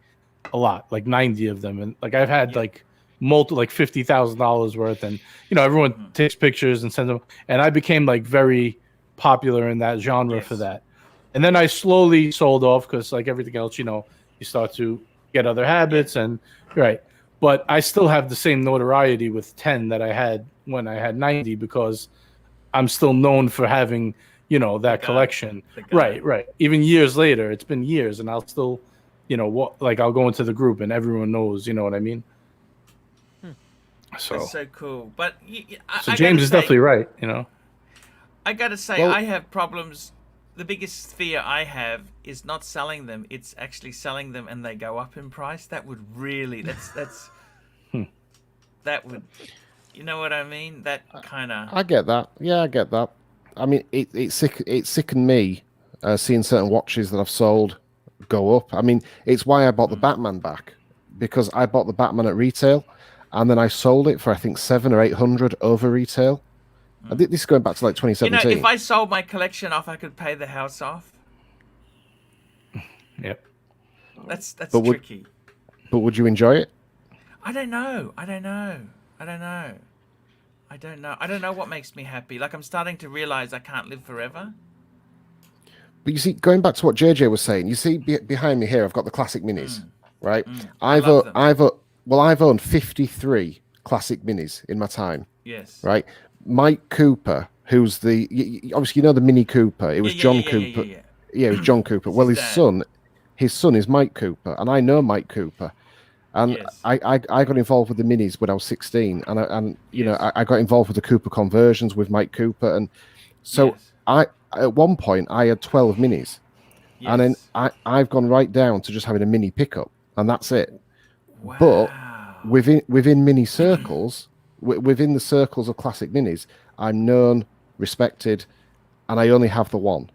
a lot, like 90 of them. And like I've had like multiple, like $50,000 worth. And, you know, everyone takes pictures and sends them. And I became like very popular in that genre for that. And then I slowly sold off because, like everything else, you know, you start to get other habits and But I still have the same notoriety with 10 that I had when I had 90 because I'm still known for having, you know, that collection. Right. Even years later, it's been years, and I'll still, you know, I'll go into the group and everyone knows, you know what I mean? So that's so cool. But so James is definitely right, you know. I gotta say, I have problems. The biggest fear I have is not selling them. It's actually selling them and they go up in price. That would really, that's that would, you know what I mean? That kind of. I get that. Yeah, I get that. I mean, it sickened me seeing certain watches that I've sold go up. I mean, it's why I bought the Batman back, because I bought the Batman at retail and then I sold it for I think 700 or 800 over retail. This is going back to like 2017. You know, if I sold my collection off, I could pay the house off. Yep. That's tricky. But would you enjoy it? I don't know. I don't know what makes me happy. Like, I'm starting to realize I can't live forever. But you see, going back to what JJ was saying, you see behind me here, I've got the classic minis, right? I've owned 53 classic minis in my time. Yes. Right. Mike Cooper, who's obviously you know the Mini Cooper. It was John Cooper. Yeah, it was John Cooper. Well, his son is Mike Cooper, and I know Mike Cooper. And I got involved with the minis when I was 16, and you know I got involved with the Cooper conversions with Mike Cooper, and so I at one point I had 12 minis, and then I've gone right down to just having a mini pickup, and that's it. Wow. But within mini circles, within the circles of classic minis, I'm known, respected, and I only have the one.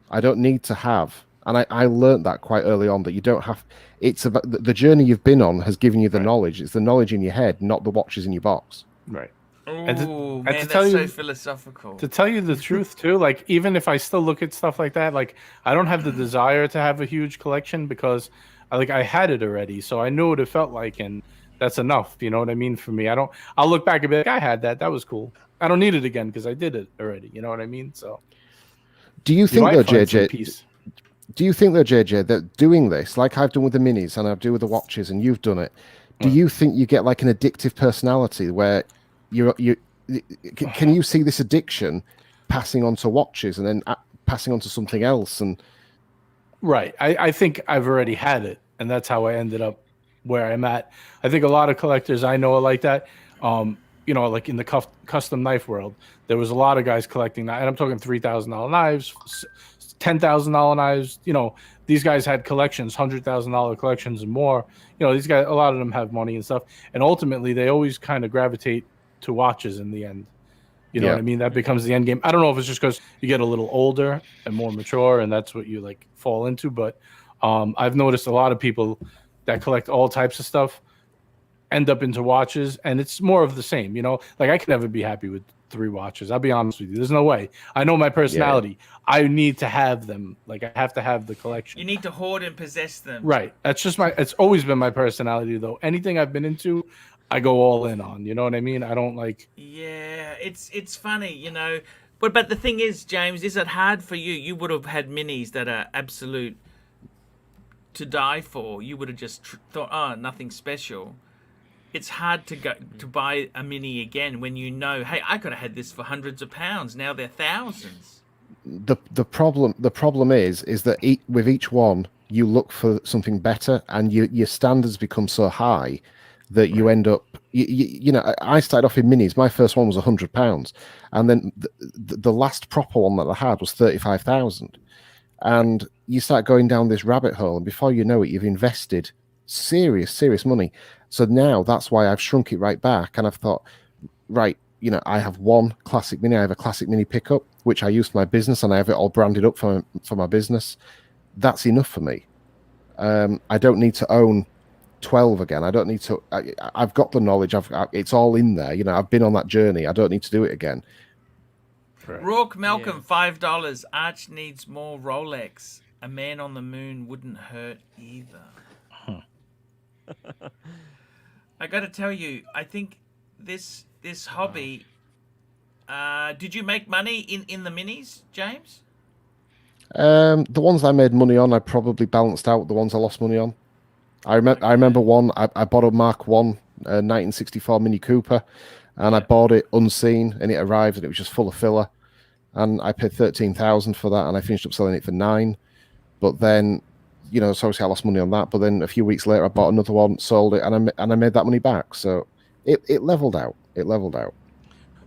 I don't need to have. And I learned that quite early on, that you don't have. It's about the journey you've been on has given you the knowledge. It's the knowledge in your head, not the watches in your box. Right. Oh, man, that's so philosophical. To tell you the truth, too, like, even if I still look at stuff like that, like, I don't have the desire to have a huge collection because, I had it already. So I knew what it felt like, and that's enough. You know what I mean? For me, I'll look back and be like, I had that. That was cool. I don't need it again because I did it already. You know what I mean? So do you think, though, JJ? Do you think, though, JJ, that doing this, like I've done with the minis and I do with the watches, and you've done it, do you think you get like an addictive personality where can you see this addiction passing on to watches and then passing on to something else? And right, I think I've already had it, and that's how I ended up where I'm at. I think a lot of collectors I know are like that. You know, like in the custom knife world, there was a lot of guys collecting that, and I'm talking $3,000 knives, $10,000 knives. You know, these guys had collections, $100,000 collections and more. You know, these guys, a lot of them have money and stuff, and ultimately they always kind of gravitate to watches in the end. You know what I mean? That becomes the end game. I don't know if it's just because you get a little older and more mature, and that's what you like fall into. But I've noticed a lot of people that collect all types of stuff end up into watches, and it's more of the same. You know, like I can never be happy with 3 watches. I'll be honest with you. There's no way. I know my personality. I need to have them. Like, I have to have the collection. You need to hoard and possess them. Right. That's just it's always been my personality, though. Anything I've been into, I go all in on. You know what I mean? I don't like. Yeah, it's funny, you know. But the thing is, James, is it hard for you? You would have had minis that are absolute to die for. You would have just thought, oh, nothing special. It's hard to go to buy a mini again when you know, hey, I could have had this for hundreds of pounds. Now they're thousands. The problem is that with each one you look for something better, and your standards become so high that you end up. You know, I started off in minis. My first one was £100, and then the last proper one that I had was 35,000. And you start going down this rabbit hole, and before you know it, you've invested serious money. So now that's why I've shrunk it right back, and I've thought, right, you know, I have one classic mini. I have a classic mini pickup, which I use for my business, and I have it all branded up for my business. That's enough for me. I don't need to own 12 again. I don't need to. I've got the knowledge. It's all in there. You know, I've been on that journey. I don't need to do it again. Right. Rourke Malcolm, $5. Arch needs more Rolex. A man on the moon wouldn't hurt either. I got to tell you, I think this hobby. Did you make money in the minis, James? The ones I made money on, I probably balanced out the ones I lost money on. I remember one. I bought a Mark 1 1964 Mini Cooper, and I bought it unseen, and it arrived, and it was just full of filler, and I paid 13,000 for that, and I finished up selling it for 9. But then, you know, so obviously I lost money on that. But then a few weeks later, I bought another one, sold it, and I made that money back. So it leveled out. It leveled out.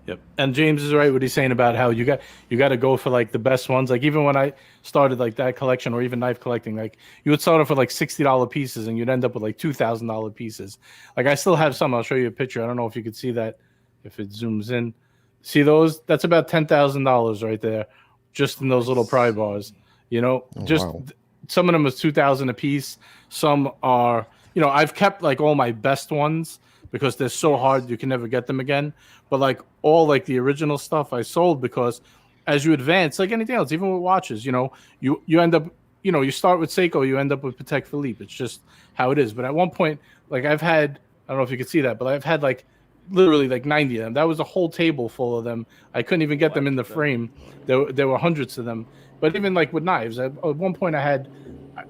Yep. And James is right what he's saying about how you got to go for like the best ones. Like even when I started like that collection, or even knife collecting, like you would start off with like $60 pieces, and you'd end up with like $2,000 pieces. Like I still have some. I'll show you a picture. I don't know if you could see that if it zooms in. See those? That's about $10,000 right there, just in those little pry bars. You know, Wow. Some of them was $2,000 a piece. Some are, you know, I've kept like all my best ones because they're so hard you can never get them again. But like all like the original stuff I sold, because as you advance, like anything else, even with watches, you know, you end up, you know, you start with Seiko, you end up with Patek Philippe. It's just how it is. But at one point, like I've had, I don't know if you could see that, but I've had like literally like 90 of them. That was a whole table full of them. I couldn't even get them in the frame. There were hundreds of them. But even like with knives, at one point I had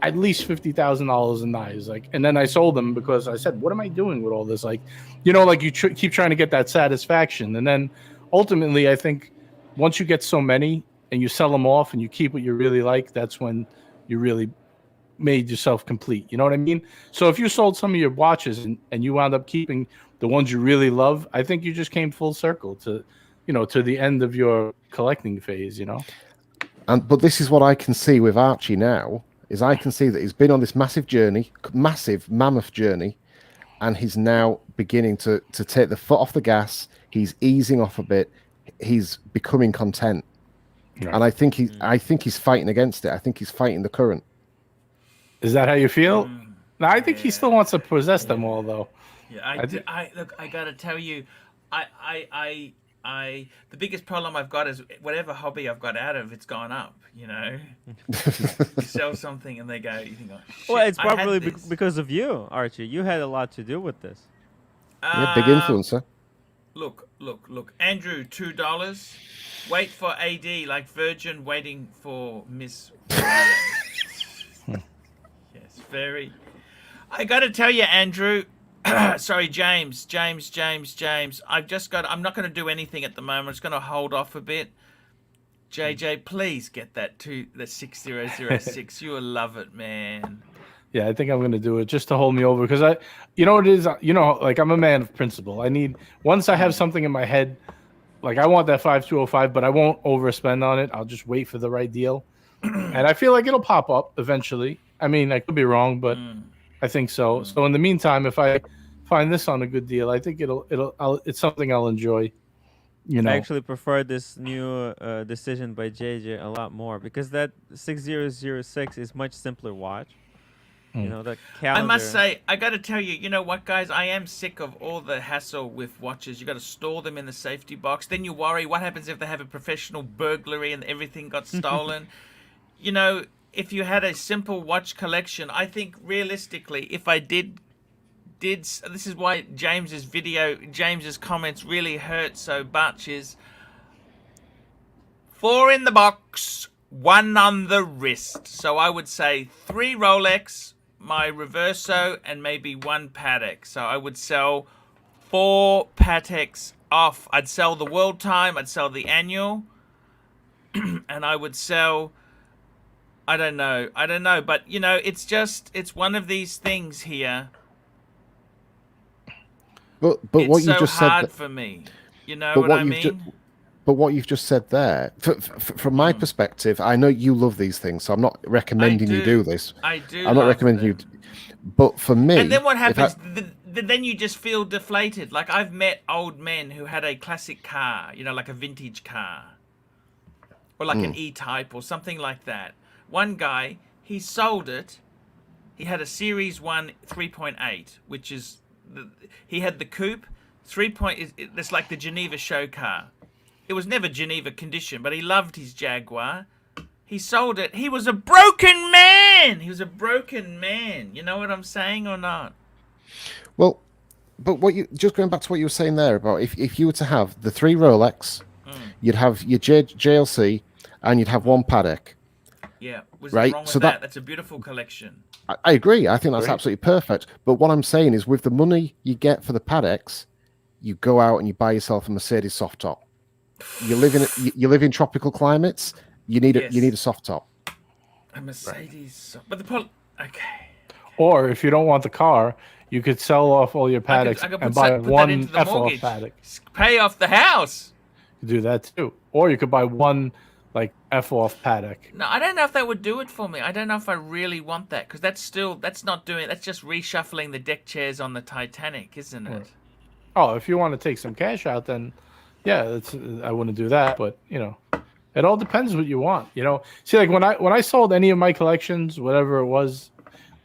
at least $50,000 in knives, like, and then I sold them because I said, "What am I doing with all this?" Like, you know, like you keep trying to get that satisfaction, and then ultimately, I think once you get so many and you sell them off and you keep what you really like, that's when you really made yourself complete. You know what I mean? So if you sold some of your watches and you wound up keeping the ones you really love, I think you just came full circle to, you know, to the end of your collecting phase. You know. But this is what I can see with Archie now. Is I can see that he's been on this massive journey, massive mammoth journey, and he's now beginning to take the foot off the gas. He's easing off a bit. He's becoming content, Right. and I think he's fighting against it. I think he's fighting the current. Is that how you feel? No, I think he still wants to possess them all, though. Yeah, look, I gotta tell you, the biggest problem I've got is whatever hobby I've got out of, it's gone up. You know, you sell something and they go, you think, oh, shit, Well, it's I had probably this. because of you, Archie. You had a lot to do with this. Yeah, big influencer. Look, Andrew, $2. Wait for AD like Virgin waiting for Miss. Yes, very. I got to tell you, Andrew. Sorry, James. I'm not going to do anything at the moment. I'm just going to hold off a bit. JJ, please get that to the 6006. You will love it, man. Yeah, I think I'm going to do it just to hold me over, because you know what it is? You know, like I'm a man of principle. Once I have something in my head, like I want that 5205, but I won't overspend on it. I'll just wait for the right deal. And I feel like it'll pop up eventually. I mean, I could be wrong, but I think so. So in the meantime, if I find this on a good deal, I think it's something I'll enjoy. You know, I actually prefer this new decision by JJ a lot more, because that 6006 is much simpler watch. You know, the I calendar. must say, I got to tell you, you know what, guys? I am sick of all the hassle with watches. You got to store them in the safety box. Then you worry, what happens if they have a professional burglary and everything got stolen? You know, if you had a simple watch collection, I think realistically, if I did, this is why James's comments really hurt so much, is 4 in the box, 1 on the wrist. So I would say 3 Rolex, my Reverso, and maybe 1 Patek. So I would sell 4 Pateks off. I'd sell the World Time, I'd sell the Annual, and I would sell, I don't know, but you know, it's one of these things here. But it's what you so just said hard for me. You know but what I you've mean? but what you've just said there, from my perspective, I know you love these things, so I'm not recommending you do this. I do. I'm not recommending you. But for me, and then what happens? Then you just feel deflated. Like I've met old men who had a classic car, you know, like a vintage car, or like an E-Type or something like that. One guy, he sold it. He had a Series 1 3.8, which is he had the coupe 3. It's like the Geneva show car. It was never Geneva condition, but he loved his Jaguar. He sold it. He was a broken man. You know what I'm saying or not? Well, but just going back to what you were saying there about if you were to have the 3 Rolex, you'd have your JLC, and you'd have 1 Patek. Yeah, what's right? wrong with So that? That's a beautiful collection. I agree. I think that's absolutely perfect. But what I'm saying is, with the money you get for the Pateks, you go out and you buy yourself a Mercedes soft top. You live in tropical climates. You need a soft top. A Mercedes, but okay. Or if you don't want the car, you could sell off all your Pateks and buy put that one into the F off mortgage. Patek. Pay off the house. You do that too. Or you could buy one like F off Patek. No, I don't know if that would do it for me. I don't know if I really want that, because that's just reshuffling the deck chairs on the Titanic, isn't it? Oh, if you want to take some cash out, then yeah, I wouldn't do that. But you know, it all depends what you want. You know, see, like when I sold any of my collections, whatever it was,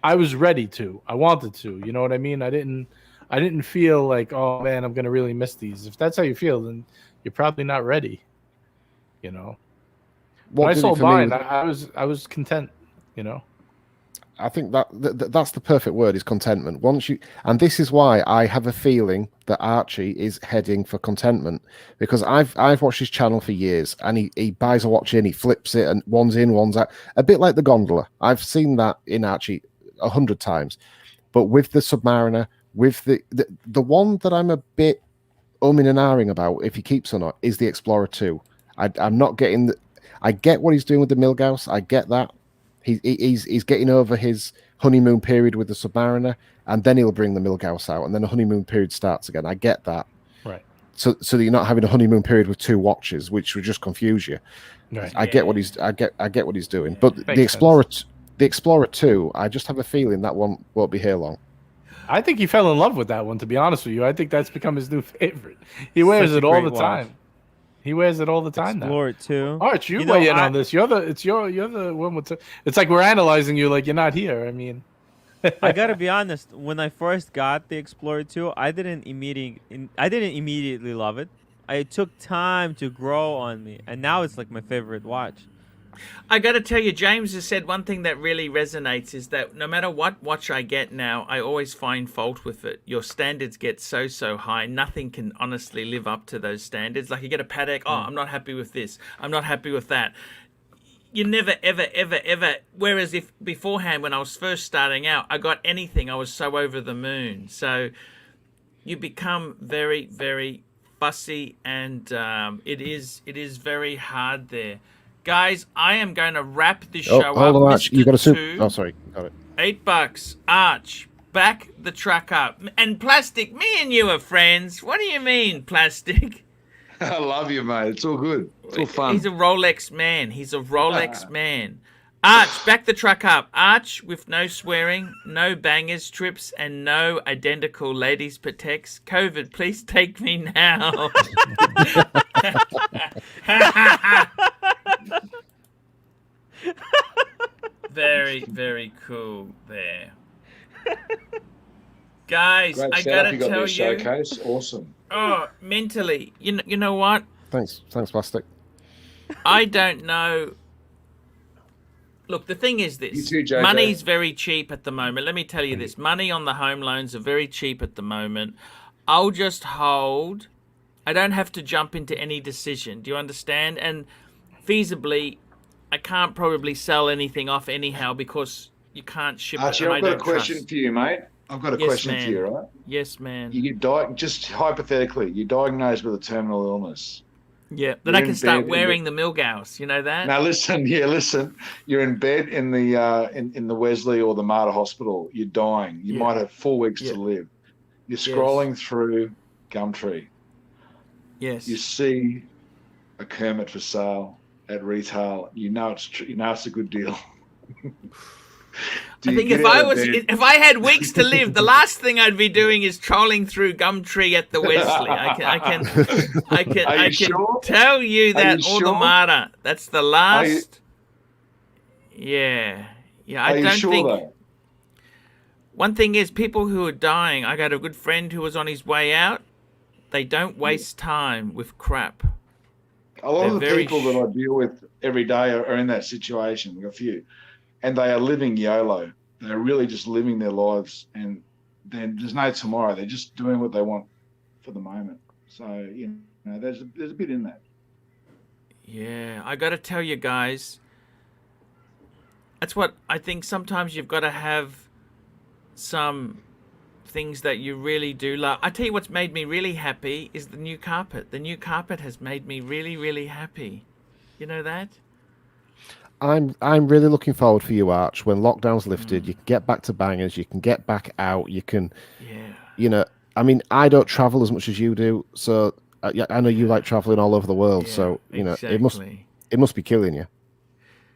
I was ready to. I wanted to. You know what I mean? I didn't feel like, oh man, I'm gonna really miss these. If that's how you feel, then you're probably not ready. You know. When I sold mine, I was content, you know. I think that's the perfect word, is contentment. And this is why I have a feeling that Archie is heading for contentment, because I've watched his channel for years, and he buys a watch in, he flips it, and one's in, one's out, a bit like the gondola. I've seen that in Archie 100 times, but with the Submariner, with the one that I'm a bit umming and ahhing about if he keeps or not is the Explorer 2. I'm not getting I get what he's doing with the Milgauss. I get that. He's getting over his honeymoon period with the Submariner, and then he'll bring the Milgauss out, and then the honeymoon period starts again. I get that. Right. So that you're not having a honeymoon period with 2 watches, which would just confuse you. Right. I get what he's doing. But the Explorer 2, I just have a feeling that one won't be here long. I think he fell in love with that one, to be honest with you. I think that's become his new favorite. He wears it all the time. He wears it all the time now. Explore it too. Arch, you weigh in on this. You're the one with. It's like we're analyzing you like you're not here. I mean, I gotta be honest. When I first got the Explorer 2, I didn't immediately love it. It took time to grow on me, and now it's like my favorite watch. I got to tell you, James has said one thing that really resonates, is that no matter what watch I get now, I always find fault with it. Your standards get so high. Nothing can honestly live up to those standards. Like you get a Patek, oh, I'm not happy with this. I'm not happy with that. You never, ever. Whereas if beforehand, when I was first starting out, I got anything, I was so over the moon. So you become very, very fussy, and it is very hard there. Guys, I am going to wrap this show up. Hold on, Arch. You got a soup? Oh, sorry. Got it. $8. Arch, back the truck up. And Plastic, me and you are friends. What do you mean, Plastic? I love you, mate. It's all good. It's all fun. He's a Rolex man. Man. Arch, back the truck up. Arch, with no swearing, no bangers, trips, and no identical ladies' Pateks. COVID, please take me now. Very, very cool there. Guys, Great I setup gotta you got tell there, you. Showcase. Awesome. Oh, mentally, you know what? Thanks, Plastic. I don't know. Look, the thing is You this. too, JJ. Money's very cheap at the moment. Let me tell you this. Money on the home loans are very cheap at the moment. I'll just hold. I don't have to jump into any decision. Do you understand? And feasibly, I can't probably sell anything off anyhow because you can't ship Archie, it and I've I got a don't question trust. for you, mate. I've got a Yes, question for man. you, right? Yes, man. Just hypothetically, you're diagnosed with a terminal illness. Yeah, then You're I in can start bed wearing the Milgauss. You know that? Now listen, listen. You're in bed in the in the Wesley or the Mater Hospital. You're dying. You Yeah. might have 4 weeks Yeah. to live. You're scrolling through Gumtree. Yes. You see a Kermit for sale at retail. You know it's a good deal. I think if I had weeks to live, the last thing I'd be doing is trolling through Gumtree at the Wesley. I can sure? tell you that you all the sure? Mater. That's the last. Yeah. I Are you don't sure think. though? One thing is, people who are dying. I got a good friend who was on his way out. They don't waste time with crap. A lot of the They're very people that I deal with every day are in that situation. A few, and they are living YOLO. They're really just living their lives, and then there's no tomorrow. They're just doing what they want for the moment. So there's a bit in that. Yeah, I got to tell you guys. That's what I think. Sometimes you've got to have some things that you really do love. I tell you what's made me really happy is the new carpet. The new carpet has made me really, really happy. You know that? I'm really looking forward for you, Arch. When lockdown's lifted, you can get back to bangers. You can get back out. You can, I mean, I don't travel as much as you do, so I know you like traveling all over the world. So exactly. it must be killing you.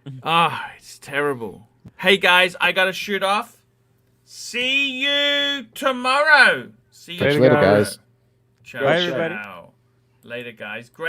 It's terrible. Hey guys, I gotta shoot off. See you tomorrow. See you Catch you tomorrow. later, guys. Ciao, Bye, everybody. ciao. Later, guys. Great.